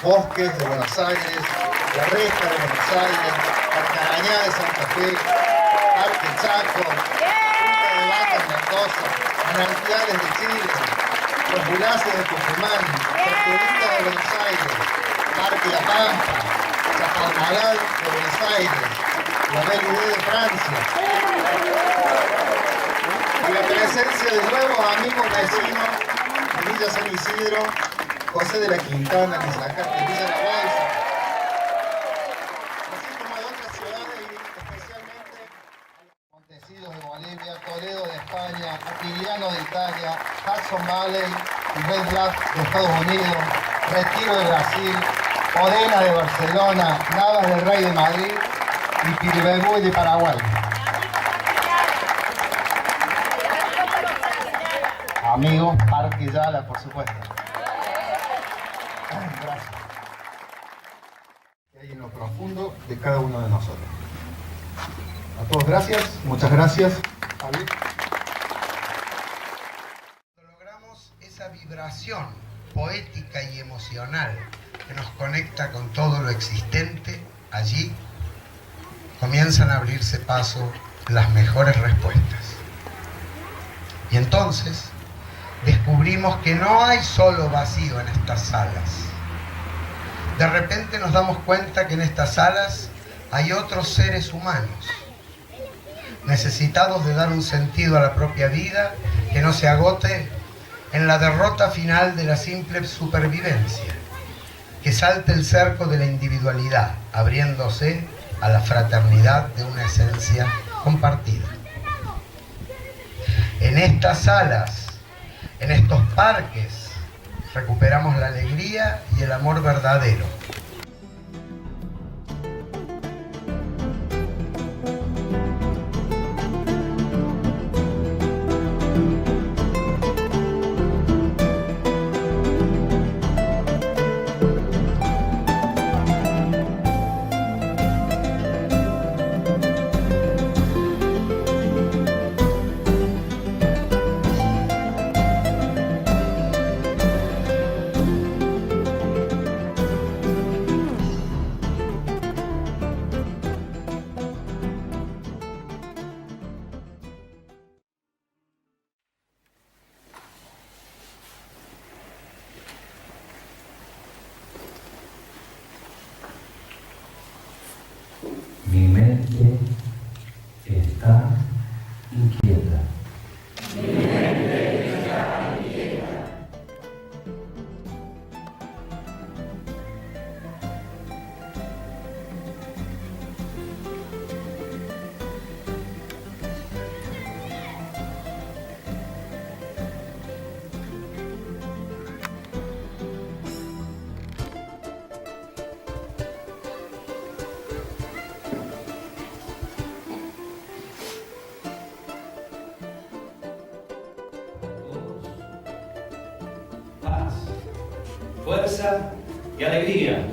Bosques de Buenos Aires, La Reja de Buenos Aires, Carcarañá de Santa Fe, Parque Chaco, Punta de Vacas Mendoza, Manantiales de Chile, Los Bulaces de Tucumán, Tortuguita de Buenos Aires, Parque La Pampa, Chapadmalal de Buenos Aires, la Belle de Francia. Y la presencia de nuevos amigos vecinos de Villa San Isidro, José de la Quintana, Lizacate, Villa La Balsa, así como de otras ciudades y especialmente Montecinos de Bolivia, Toledo de España, Apigliano de Italia, Hudson Valley y Red Bluff de Estados Unidos, Retiro de Brasil, Modena de Barcelona, Navas del Rey de Madrid y Piribembuy de Paraguay. Amigos, Parque Yala, por supuesto. Gracias. Y ahí en lo profundo de cada uno de nosotros. A todos gracias, muchas gracias. Javi. Logramos esa vibración poética y emocional que nos conecta con todo lo existente, allí comienzan a abrirse paso las mejores respuestas. Y entonces descubrimos que no hay solo vacío en estas salas. De repente nos damos cuenta que en estas salas hay otros seres humanos, necesitados de dar un sentido a la propia vida que no se agote en la derrota final de la simple supervivencia, que salte el cerco de la individualidad, abriéndose a la fraternidad de una esencia compartida. En estas salas, en estos parques, recuperamos la alegría y el amor verdadero. Mi mente está inquieta. Mi mente está inquieta. Fuerza y alegría.